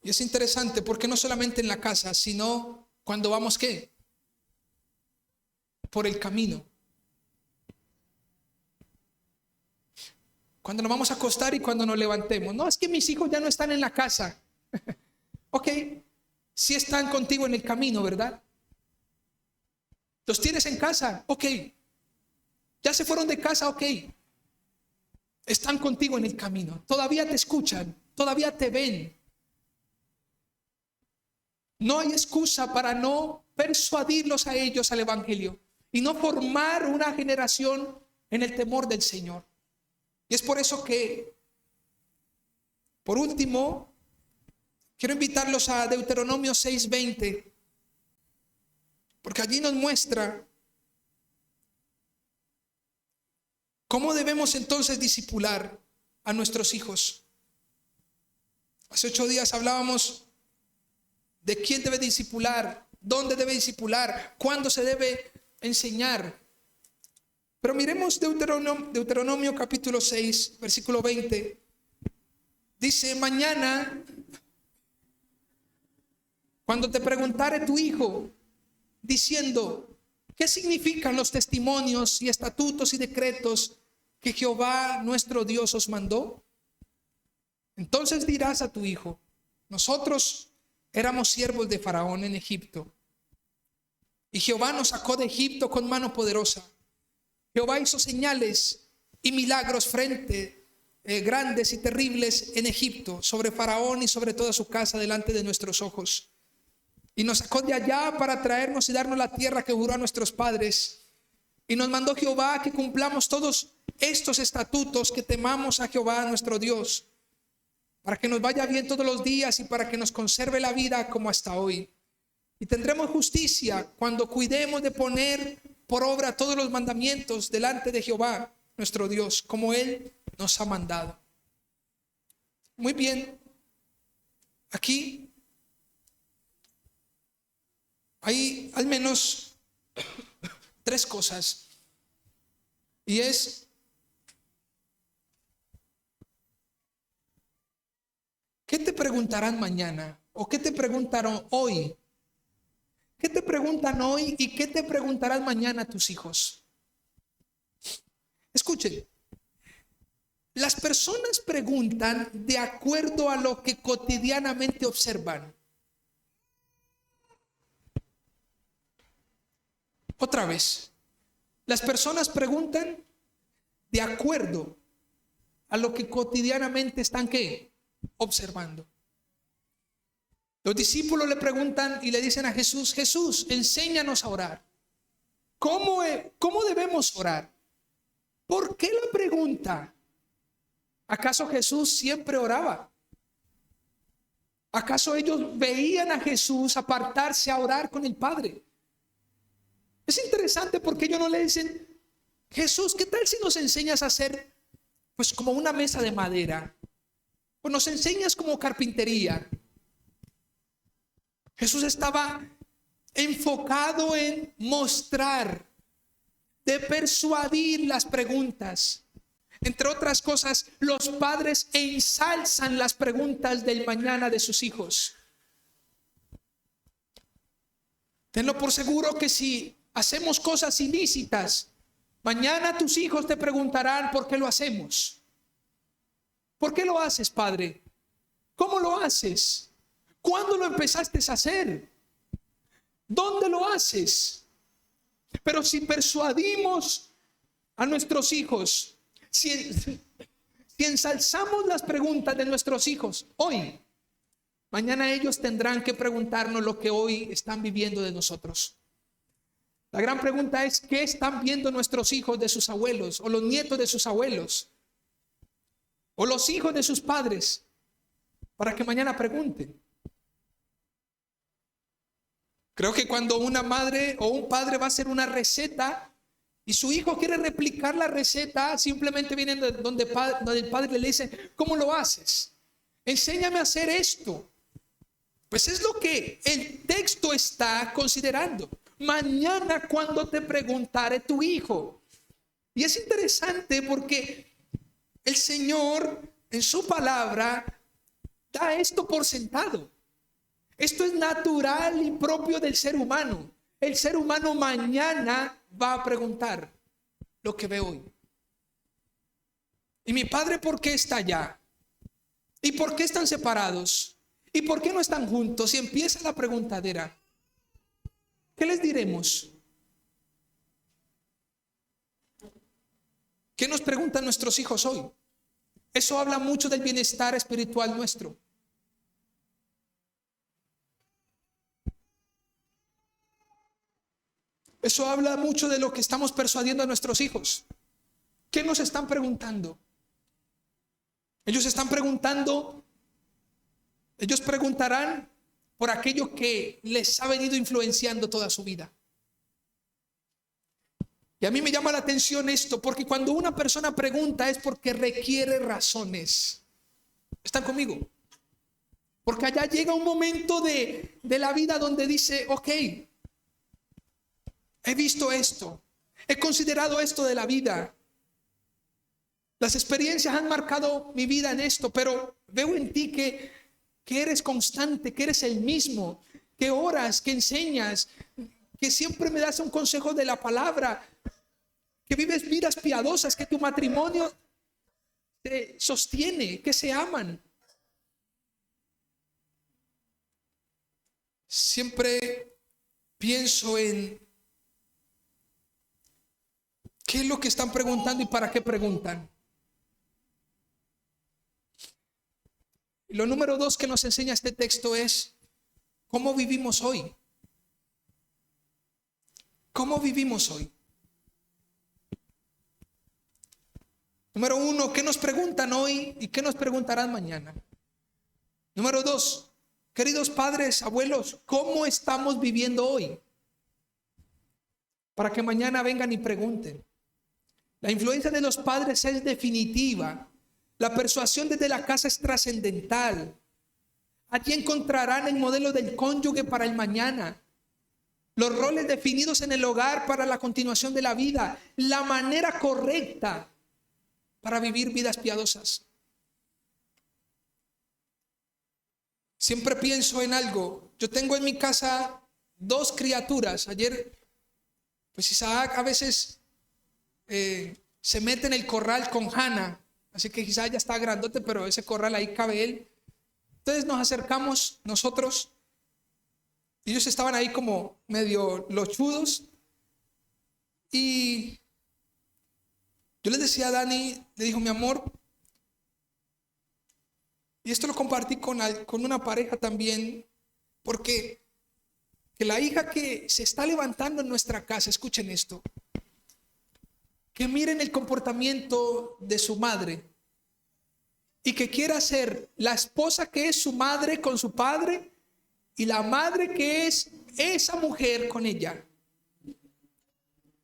Y es interesante porque no solamente en la casa, sino cuando vamos, ¿qué? Por el camino. Cuando nos vamos a acostar y cuando nos levantemos. No, es que mis hijos ya no están en la casa. Ok, sí están contigo en el camino, ¿verdad? ¿Los tienes en casa? Ok. ¿Ya se fueron de casa? Ok. Están contigo en el camino. Todavía te escuchan, todavía te ven. No hay excusa para no persuadirlos a ellos al evangelio y no formar una generación en el temor del Señor. Y es por eso que, por último, quiero invitarlos a Deuteronomio 6:20, porque allí nos muestra cómo debemos entonces discipular a nuestros hijos. Hace 8 días hablábamos de quién debe discipular, dónde debe discipular, cuándo se debe enseñar. Pero miremos Deuteronomio capítulo 6, versículo 20. Dice: mañana, cuando te preguntare tu hijo, diciendo: ¿qué significan los testimonios y estatutos y decretos que Jehová nuestro Dios os mandó? Entonces dirás a tu hijo: nosotros éramos siervos de Faraón en Egipto, y Jehová nos sacó de Egipto con mano poderosa. Jehová hizo señales y milagros grandes y terribles en Egipto, sobre Faraón y sobre toda su casa delante de nuestros ojos. Y nos sacó de allá para traernos y darnos la tierra que juró a nuestros padres. Y nos mandó Jehová que cumplamos todos estos estatutos, que temamos a Jehová nuestro Dios, para que nos vaya bien todos los días y para que nos conserve la vida como hasta hoy. Y tendremos justicia cuando cuidemos de poner por obra todos los mandamientos delante de Jehová nuestro Dios, como Él nos ha mandado. Muy bien, aquí hay al menos 3 cosas. Y es: ¿qué te preguntarán mañana? ¿O qué te preguntaron hoy? ¿Qué te preguntan hoy y qué te preguntarán mañana tus hijos? Escuchen, las personas preguntan de acuerdo a lo que cotidianamente observan. Otra vez, las personas preguntan de acuerdo a lo que cotidianamente están, ¿qué? Observando. Los discípulos le preguntan y le dicen a Jesús: Jesús, enséñanos a orar. ¿Cómo debemos orar? ¿Por qué la pregunta? ¿Acaso Jesús siempre oraba? ¿Acaso ellos veían a Jesús apartarse a orar con el Padre? Es interesante porque ellos no le dicen: Jesús, ¿qué tal si nos enseñas a hacer pues como una mesa de madera? Pues nos enseñas como carpintería. Jesús estaba enfocado en mostrar, de persuadir las preguntas. Entre otras cosas, los padres ensalzan las preguntas del mañana de sus hijos. Tenlo por seguro que si hacemos cosas ilícitas, mañana tus hijos te preguntarán por qué lo hacemos. ¿Por qué lo haces, padre? ¿Cómo lo haces? ¿Cuándo lo empezaste a hacer? ¿Dónde lo haces? Pero si persuadimos a nuestros hijos, si ensalzamos las preguntas de nuestros hijos hoy, mañana ellos tendrán que preguntarnos lo que hoy están viviendo de nosotros. La gran pregunta es, ¿qué están viendo nuestros hijos de sus abuelos, o los nietos de sus abuelos, o los hijos de sus padres? Para que mañana pregunten. Creo que cuando una madre o un padre va a hacer una receta y su hijo quiere replicar la receta, simplemente vienen donde el padre le dice, ¿cómo lo haces? Enséñame a hacer esto. Pues es lo que el texto está considerando. Mañana cuando te preguntare tu hijo. Y es interesante porque el Señor en su palabra da esto por sentado. Esto es natural y propio del ser humano. El ser humano mañana va a preguntar lo que ve hoy. ¿Y mi padre por qué está allá? ¿Y por qué están separados? ¿Y por qué no están juntos? Y empieza la preguntadera. ¿Qué les diremos? ¿Qué nos preguntan nuestros hijos hoy? Eso habla mucho del bienestar espiritual nuestro. Eso habla mucho de lo que estamos persuadiendo a nuestros hijos. ¿Qué nos están preguntando? Ellos están preguntando, ellos preguntarán por aquello que les ha venido influenciando toda su vida. Y a mí me llama la atención esto, porque cuando una persona pregunta es porque requiere razones. ¿Están conmigo? Porque allá llega un momento de la vida donde dice, ok, he visto esto, he considerado esto de la vida. Las experiencias han marcado mi vida en esto, pero veo en ti que eres constante, que eres el mismo, que oras, que enseñas, que siempre me das un consejo de la palabra, que vives vidas piadosas, que tu matrimonio se sostiene, que se aman. Siempre pienso en qué es lo que están preguntando y para qué preguntan. Y lo número 2 que nos enseña este texto es cómo vivimos hoy. ¿Cómo vivimos hoy? Número 1, ¿qué nos preguntan hoy y qué nos preguntarán mañana? Número 2, queridos padres, abuelos, ¿cómo estamos viviendo hoy? Para que mañana vengan y pregunten. La influencia de los padres es definitiva. La persuasión desde la casa es trascendental. Allí encontrarán el modelo del cónyuge para el mañana, los roles definidos en el hogar para la continuación de la vida, la manera correcta para vivir vidas piadosas. Siempre pienso en algo. Yo tengo en mi casa 2 criaturas. Ayer, pues Isaac a veces se mete en el corral con Hannah. Así que quizás ya está grandote, pero ese corral ahí cabe él. Entonces nos acercamos nosotros. Y ellos estaban ahí como medio lochudos. Y yo les decía a Dani, le dijo, mi amor, y esto lo compartí con una pareja también, porque que la hija que se está levantando en nuestra casa, escuchen esto, que miren el comportamiento de su madre y que quiera ser la esposa que es su madre con su padre y la madre que es esa mujer con ella.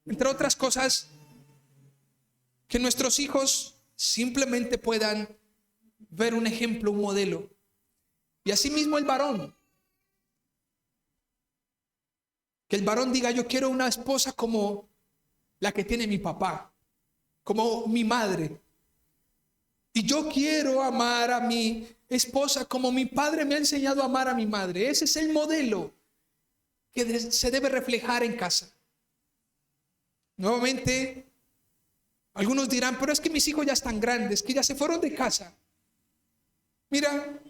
Entre otras cosas, que nuestros hijos simplemente puedan ver un ejemplo, un modelo. Y asimismo el varón. Que el varón diga: yo quiero una esposa como la que tiene mi papá, como mi madre. Y yo quiero amar a mi esposa como mi padre me ha enseñado a amar a mi madre. Ese es el modelo que se debe reflejar en casa. Nuevamente, algunos dirán: pero es que mis hijos ya están grandes, que ya se fueron de casa. Mira,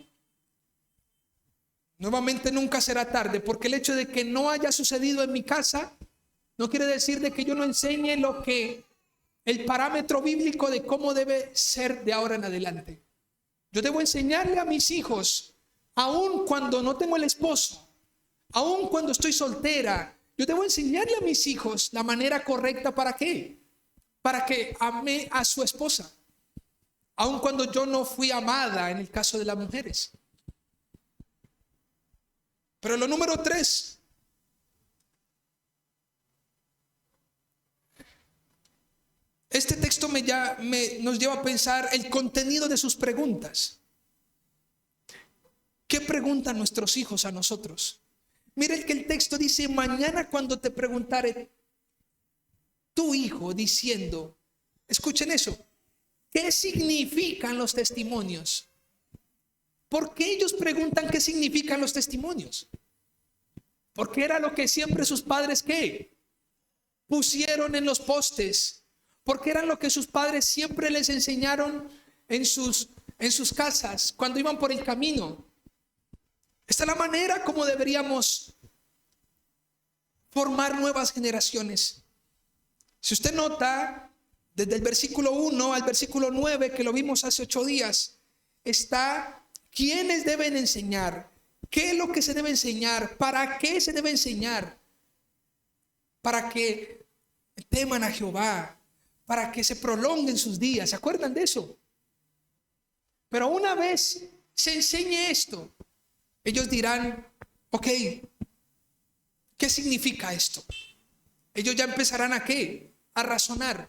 nuevamente nunca será tarde, porque el hecho de que no haya sucedido en mi casa no quiere decir de que yo no enseñe lo que el parámetro bíblico de cómo debe ser de ahora en adelante. Yo debo enseñarle a mis hijos, aun cuando no tengo el esposo, aun cuando estoy soltera, yo debo enseñarle a mis hijos la manera correcta. ¿Para qué? Para que ame a su esposa, aun cuando yo no fui amada en el caso de las mujeres. Pero lo número 3, este texto nos lleva a pensar el contenido de sus preguntas. ¿Qué preguntan nuestros hijos a nosotros? Miren que el texto dice: mañana cuando te preguntare tu hijo diciendo, escuchen eso, ¿qué significan los testimonios? ¿Por qué ellos preguntan qué significan los testimonios? Porque era lo que siempre sus padres, ¿qué? Pusieron en los postes. Porque eran lo que sus padres siempre les enseñaron en sus casas cuando iban por el camino. Esta es la manera como deberíamos formar nuevas generaciones. Si usted nota, desde el versículo 1 al versículo 9, que lo vimos hace 8 días, está quiénes deben enseñar, qué es lo que se debe enseñar, para qué se debe enseñar, para que teman a Jehová, para que se prolonguen sus días. ¿Se acuerdan de eso? Pero una vez se enseñe esto, ellos dirán: ok, ¿qué significa esto? Ellos ya empezarán ¿a qué? A razonar.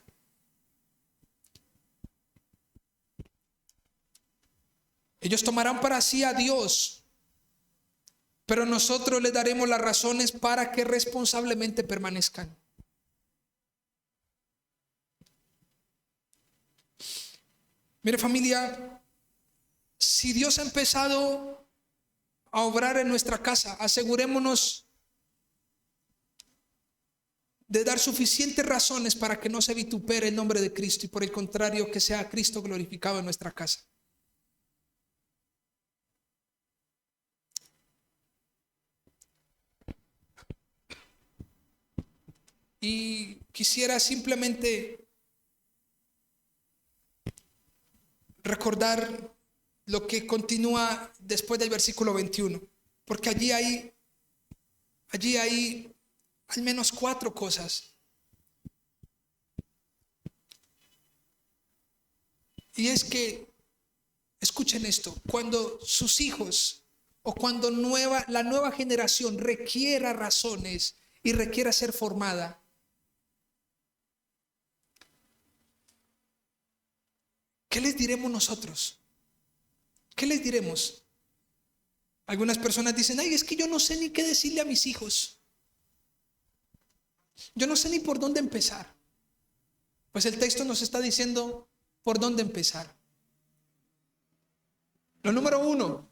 Ellos tomarán para sí a Dios, pero nosotros les daremos las razones para que responsablemente permanezcan. Mire, familia, si Dios ha empezado a obrar en nuestra casa, asegurémonos de dar suficientes razones para que no se vitupere el nombre de Cristo, y por el contrario, que sea Cristo glorificado en nuestra casa. Y quisiera simplemente recordar lo que continúa después del versículo 21, porque allí hay al menos 4 cosas. Y es que, escuchen esto, cuando sus hijos o cuando la nueva generación requiera razones y requiera ser formada, ¿qué les diremos nosotros? ¿Qué les diremos? Algunas personas dicen: ay, es que yo no sé ni qué decirle a mis hijos. Yo no sé ni por dónde empezar. Pues el texto nos está diciendo por dónde empezar. Lo número 1,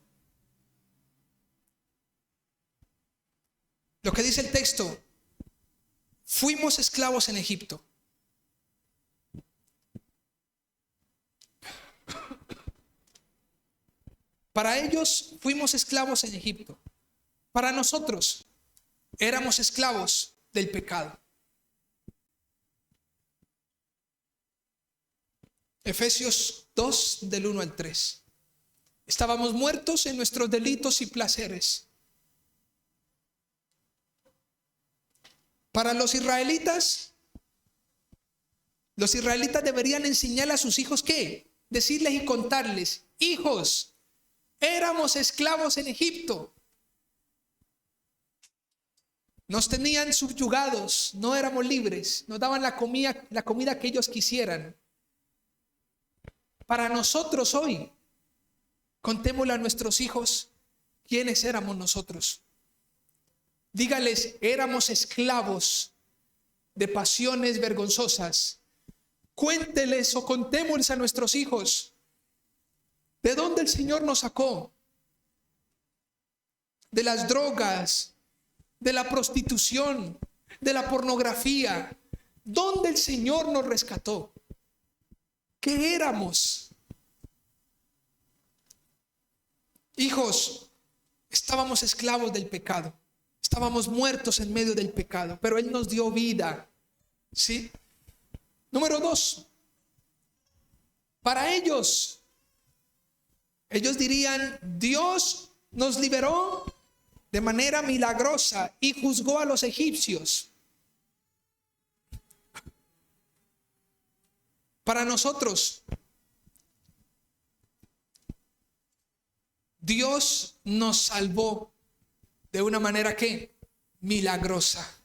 lo que dice el texto: fuimos esclavos en Egipto. Para ellos fuimos esclavos en Egipto. Para nosotros éramos esclavos del pecado. Efesios 2 del 1 al 3. Estábamos muertos en nuestros delitos y placeres. Para los israelitas deberían enseñarle a sus hijos ¿qué? Decirles y contarles: hijos, éramos esclavos en Egipto. Nos tenían subyugados, no éramos libres, nos daban la comida que ellos quisieran. Para nosotros hoy, contémosle a nuestros hijos quiénes éramos nosotros. Dígales, éramos esclavos de pasiones vergonzosas. Cuénteles o contémosles a nuestros hijos de dónde el Señor nos sacó. De las drogas, de la prostitución, de la pornografía. ¿Dónde el Señor nos rescató? ¿Qué éramos? Hijos, estábamos esclavos del pecado. Estábamos muertos en medio del pecado, pero Él nos dio vida. ¿Sí? Número 2. Para ellos dirían, Dios nos liberó de manera milagrosa y juzgó a los egipcios. Para nosotros, Dios nos salvó de una manera que milagrosa.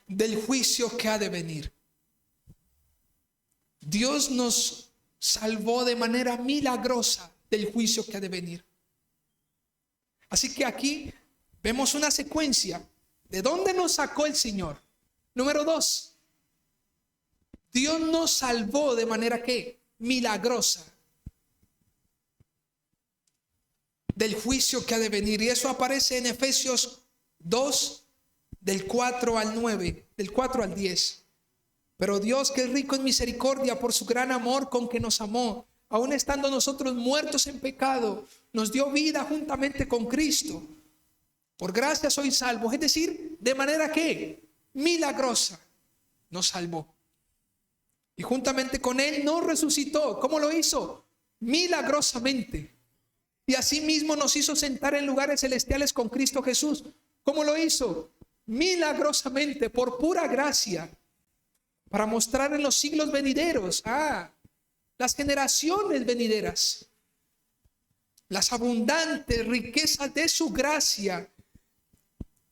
Del juicio que ha de venir. Dios nos salvó de manera milagrosa del juicio que ha de venir. Así que aquí vemos una secuencia. ¿De dónde nos sacó el Señor? Número 2. Dios nos salvó de manera que milagrosa del juicio que ha de venir. Y eso aparece en Efesios 2, del 4 al 9, del 4 al 10. Pero Dios, que es rico en misericordia por su gran amor con que nos amó, aun estando nosotros muertos en pecado, nos dio vida juntamente con Cristo. Por gracia sois salvos, es decir, de manera que milagrosa nos salvó. Y juntamente con Él nos resucitó. ¿Cómo lo hizo? Milagrosamente. Y asimismo nos hizo sentar en lugares celestiales con Cristo Jesús. ¿Cómo lo hizo? Milagrosamente, por pura gracia, para mostrar en los siglos venideros, las generaciones venideras, las abundantes riquezas de su gracia.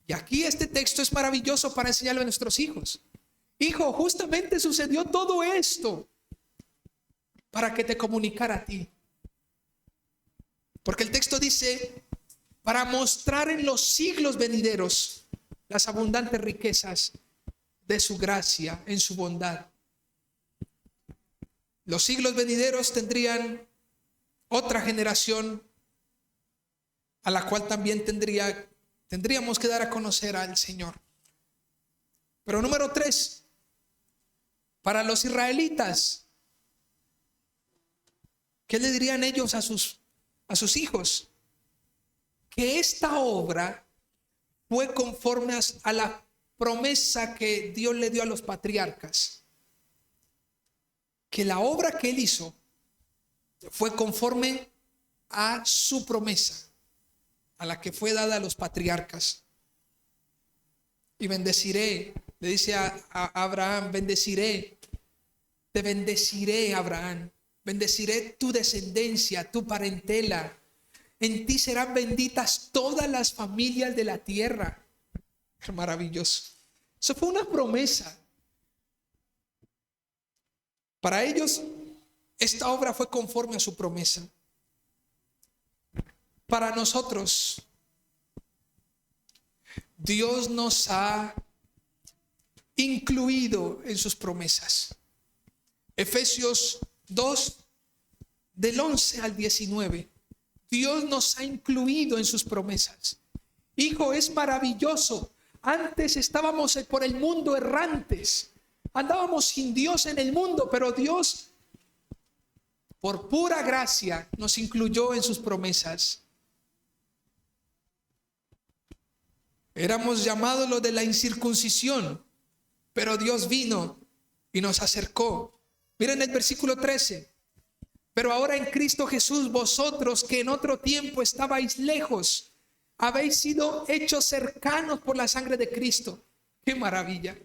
Y aquí este texto es maravilloso para enseñarlo a nuestros hijos. Hijo, justamente sucedió todo esto para que te comunicara a ti. Porque el texto dice, para mostrar en los siglos venideros las abundantes riquezas de su gracia en su bondad. Los siglos venideros tendrían otra generación a la cual también tendríamos que dar a conocer al Señor. Pero número 3, para los israelitas, ¿qué le dirían ellos a sus hijos? Que esta obra fue conforme a la promesa que Dios le dio a los patriarcas. Que la obra que Él hizo fue conforme a su promesa, a la que fue dada a los patriarcas. Y bendeciré, le dice a Abraham, te bendeciré, Abraham, bendeciré tu descendencia, tu parentela. En ti serán benditas todas las familias de la tierra. Qué maravilloso. Eso fue una promesa. Para ellos, esta obra fue conforme a su promesa. Para nosotros, Dios nos ha incluido en sus promesas. Efesios 2, del 11 al 19. Dios nos ha incluido en sus promesas. Hijo, es maravilloso. Antes estábamos por el mundo errantes. Andábamos sin Dios en el mundo, pero Dios, por pura gracia, nos incluyó en sus promesas. Éramos llamados los de la incircuncisión, pero Dios vino y nos acercó. Miren el versículo 13. Pero ahora en Cristo Jesús, vosotros que en otro tiempo estabais lejos, habéis sido hechos cercanos por la sangre de Cristo. ¡Qué maravilla!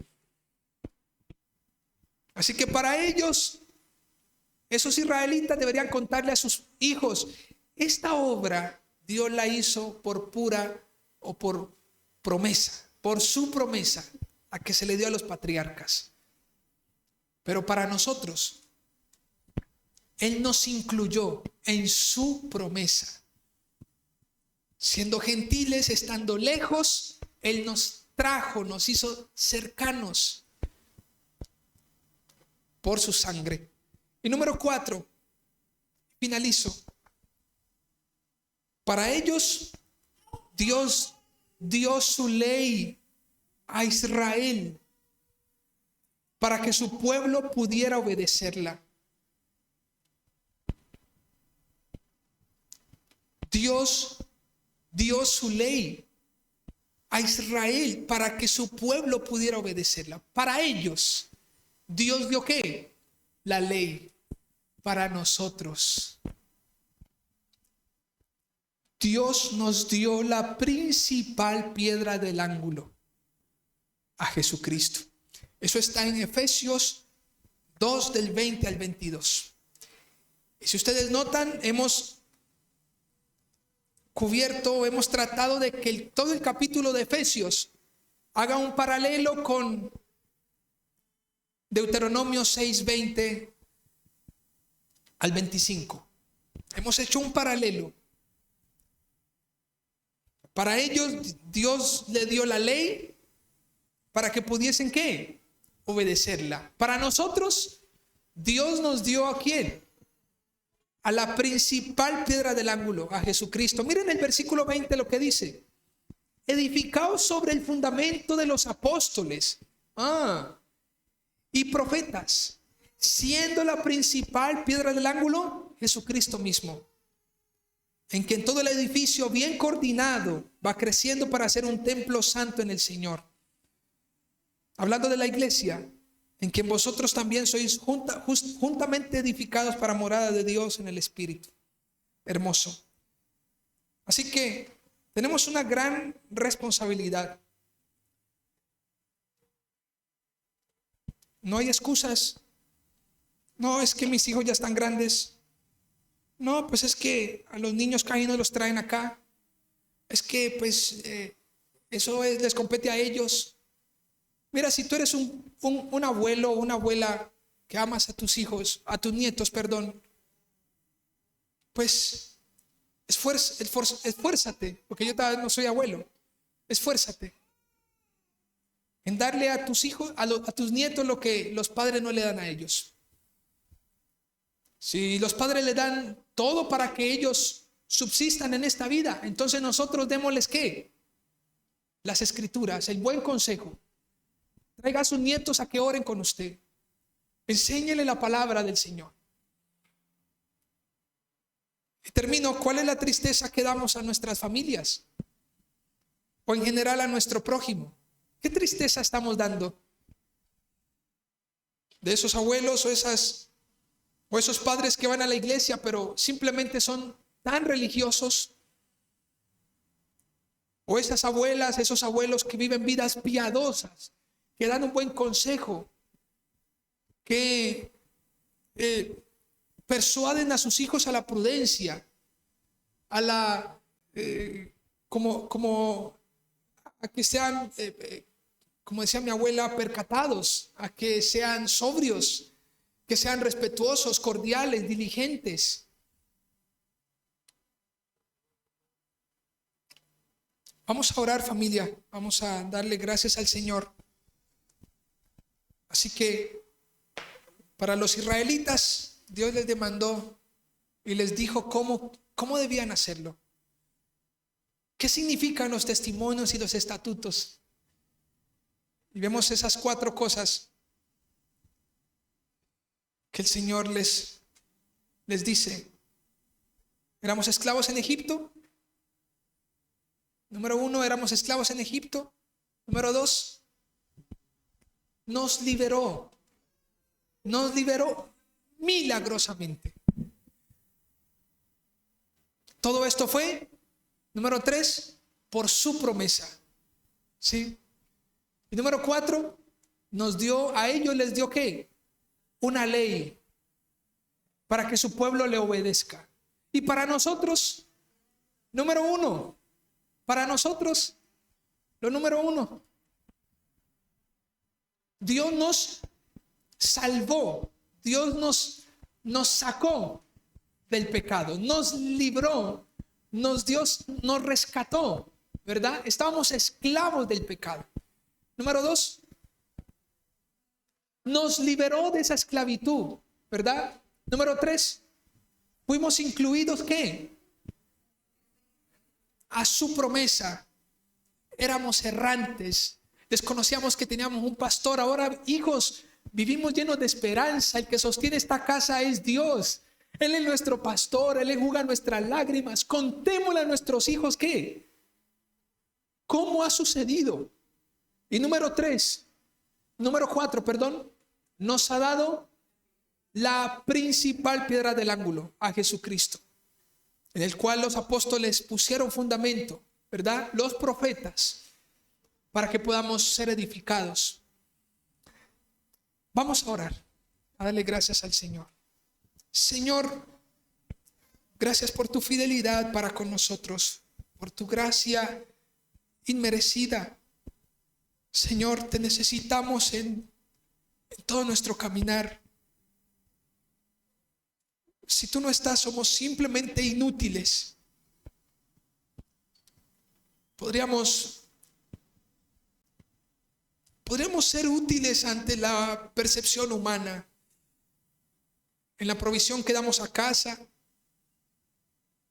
Así que para ellos, esos israelitas deberían contarle a sus hijos, esta obra Dios la hizo por pura o por promesa, por su promesa, a que se le dio a los patriarcas. Pero para nosotros, Él nos incluyó en su promesa. Siendo gentiles, estando lejos, Él nos trajo, nos hizo cercanos por su sangre. Y número 4, finalizo. Para ellos, Dios dio su ley a Israel para que su pueblo pudiera obedecerla. Dios dio su ley a Israel para que su pueblo pudiera obedecerla. Para ellos, Dios dio ¿qué? La ley. Para nosotros, Dios nos dio la principal piedra del ángulo, a Jesucristo. Eso está en Efesios 2 del 20 al 22. Y si ustedes notan, hemos tratado de que todo el capítulo de Efesios haga un paralelo con Deuteronomio 6, 20 al 25. Hemos hecho un paralelo. Para ellos, Dios le dio la ley para que pudiesen ¿qué? Obedecerla. Para nosotros, Dios nos dio ¿a quién? A la principal piedra del ángulo, a Jesucristo. Miren el versículo 20 lo que dice: edificaos sobre el fundamento de los apóstoles y profetas, siendo la principal piedra del ángulo Jesucristo mismo, en que en todo el edificio bien coordinado va creciendo para ser un templo santo en el Señor. Hablando de la iglesia, en quien vosotros también sois juntamente edificados para morada de Dios en el Espíritu. Hermoso. Así que tenemos una gran responsabilidad. No hay excusas. No, es que mis hijos ya están grandes. No, pues es que a los niños casi no los traen acá. Es que pues les compete a ellos. Mira, si tú eres un abuelo o una abuela que amas a tus hijos, a tus nietos, perdón, pues esfuérzate, porque yo todavía no soy abuelo. Esfuérzate en darle a tus hijos, a tus nietos lo que los padres no le dan a ellos. Si los padres le dan todo para que ellos subsistan en esta vida, entonces nosotros démosles ¿qué? Las escrituras, el buen consejo. Traiga a sus nietos a que oren con usted. Enséñele la palabra del Señor. Y termino. ¿Cuál es la tristeza que damos a nuestras familias? O en general a nuestro prójimo. ¿Qué tristeza estamos dando? De esos abuelos o esos padres que van a la iglesia, pero simplemente son tan religiosos. O esas abuelas, esos abuelos que viven vidas piadosas, que dan un buen consejo, que persuaden a sus hijos a la prudencia, a la como a que sean, como decía mi abuela, percatados, a que sean sobrios, que sean respetuosos, cordiales, diligentes. Vamos a orar, familia. Vamos a darle gracias al Señor. Así que para los israelitas, Dios les demandó y les dijo cómo debían hacerlo. ¿Qué significan los testimonios y los estatutos? Y vemos esas 4 cosas que el Señor les dice. Éramos esclavos en Egipto. Número 1, éramos esclavos en Egipto. Número 2, nos liberó milagrosamente. Todo esto fue, número 3, por su promesa. ¿Sí? Y número 4, a ellos les dio ¿qué? Una ley para que su pueblo le obedezca. Y para nosotros, número 1, para nosotros, lo número 1, Dios nos salvó, Dios nos sacó del pecado, nos libró nos rescató, ¿verdad? Estábamos esclavos del pecado. Número 2, nos liberó de esa esclavitud, ¿verdad? Número 3, fuimos incluidos, ¿qué? A su promesa. Éramos errantes, desconocíamos que teníamos un pastor. Ahora, hijos, vivimos llenos de esperanza. El que sostiene esta casa es Dios. Él es nuestro pastor, Él enjuga nuestras lágrimas. Contémosle a nuestros hijos ¿qué? ¿Cómo ha sucedido? Y número 4, nos ha dado la principal piedra del ángulo, a Jesucristo, en el cual los apóstoles pusieron fundamento, ¿verdad? Los profetas, para que podamos ser edificados. Vamos a orar, a darle gracias al Señor. Señor, gracias por tu fidelidad para con nosotros, por tu gracia inmerecida. Señor, te necesitamos en todo nuestro caminar. Si tú no estás, somos simplemente inútiles. Podríamos ser útiles ante la percepción humana, en la provisión que damos a casa.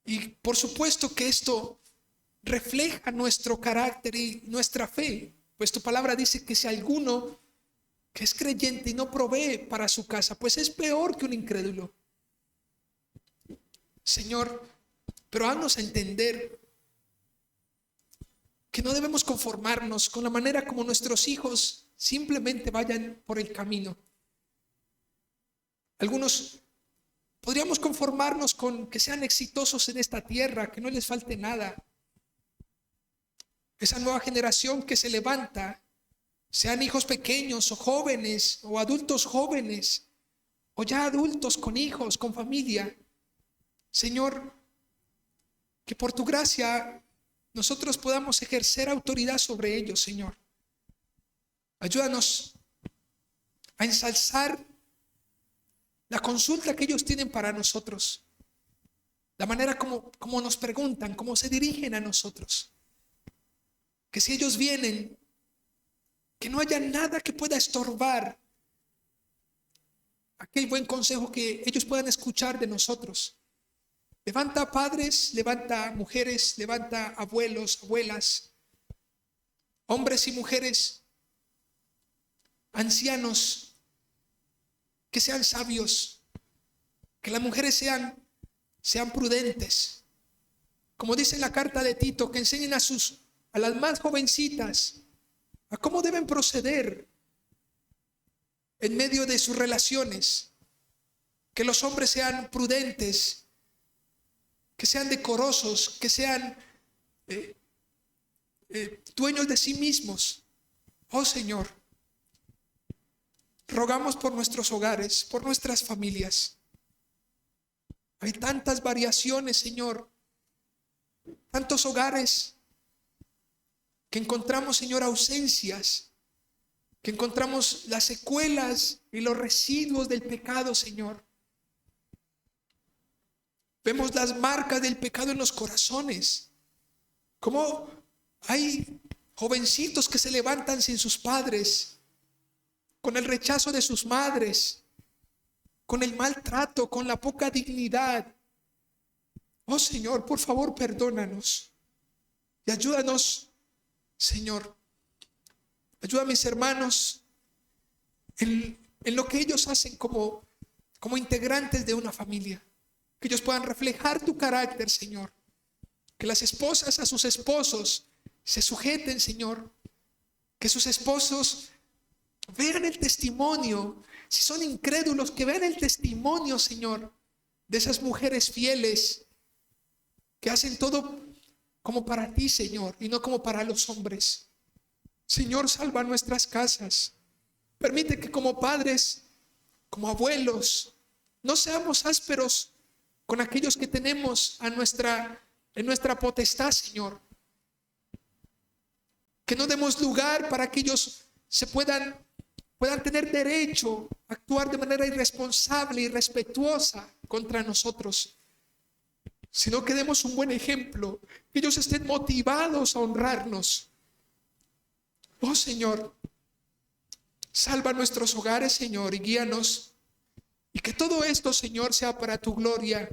Y por supuesto que esto refleja nuestro carácter y nuestra fe, pues tu palabra dice que si alguno que es creyente y no provee para su casa, pues es peor que un incrédulo. Señor, pero haznos entender que no debemos conformarnos con la manera como nuestros hijos simplemente vayan por el camino. Algunos podríamos conformarnos con que sean exitosos en esta tierra, que no les falte nada. Esa nueva generación que se levanta, sean hijos pequeños o jóvenes o adultos jóvenes o ya adultos con hijos, con familia. Señor, que por tu gracia nosotros podamos ejercer autoridad sobre ellos, Señor. Ayúdanos a ensalzar la consulta que ellos tienen para nosotros, la manera como nos preguntan, cómo se dirigen a nosotros. Que si ellos vienen, que no haya nada que pueda estorbar aquel buen consejo que ellos puedan escuchar de nosotros. Levanta padres, levanta mujeres, levanta abuelos, abuelas, hombres y mujeres, ancianos, que sean sabios, que las mujeres sean prudentes. Como dice en la carta de Tito, que enseñen a las más jovencitas a cómo deben proceder en medio de sus relaciones. Que los hombres sean prudentes, que sean decorosos, que sean dueños de sí mismos. Oh Señor, rogamos por nuestros hogares, por nuestras familias. Hay tantas variaciones, Señor, tantos hogares que encontramos, Señor, ausencias, que encontramos las secuelas y los residuos del pecado, Señor. Vemos las marcas del pecado en los corazones. Como hay jovencitos que se levantan sin sus padres, con el rechazo de sus madres, con el maltrato, con la poca dignidad. Oh Señor, por favor, perdónanos y ayúdanos, Señor. Ayuda a mis hermanos en lo que ellos hacen como integrantes de una familia. Que ellos puedan reflejar tu carácter, Señor. Que las esposas a sus esposos se sujeten, Señor. Que sus esposos vean el testimonio. Si son incrédulos, que vean el testimonio, Señor, de esas mujeres fieles que hacen todo como para ti, Señor, y no como para los hombres. Señor, salva nuestras casas. Permite que como padres, como abuelos, no seamos ásperos con aquellos que tenemos en nuestra potestad, Señor. Que no demos lugar para que ellos puedan tener derecho a actuar de manera irresponsable y irrespetuosa contra nosotros. sino que demos un buen ejemplo, que ellos estén motivados a honrarnos. Oh Señor, salva nuestros hogares, Señor, y guíanos. Y que todo esto, Señor, sea para tu gloria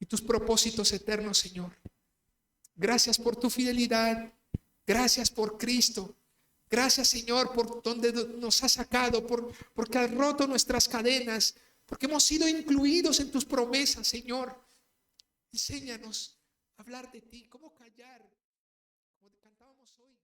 y tus propósitos eternos, Señor. Gracias por tu fidelidad. Gracias por Cristo. Gracias, Señor, por donde nos has sacado, porque has roto nuestras cadenas, porque hemos sido incluidos en tus promesas, Señor. Enséñanos a hablar de ti, cómo callar, como cantábamos hoy.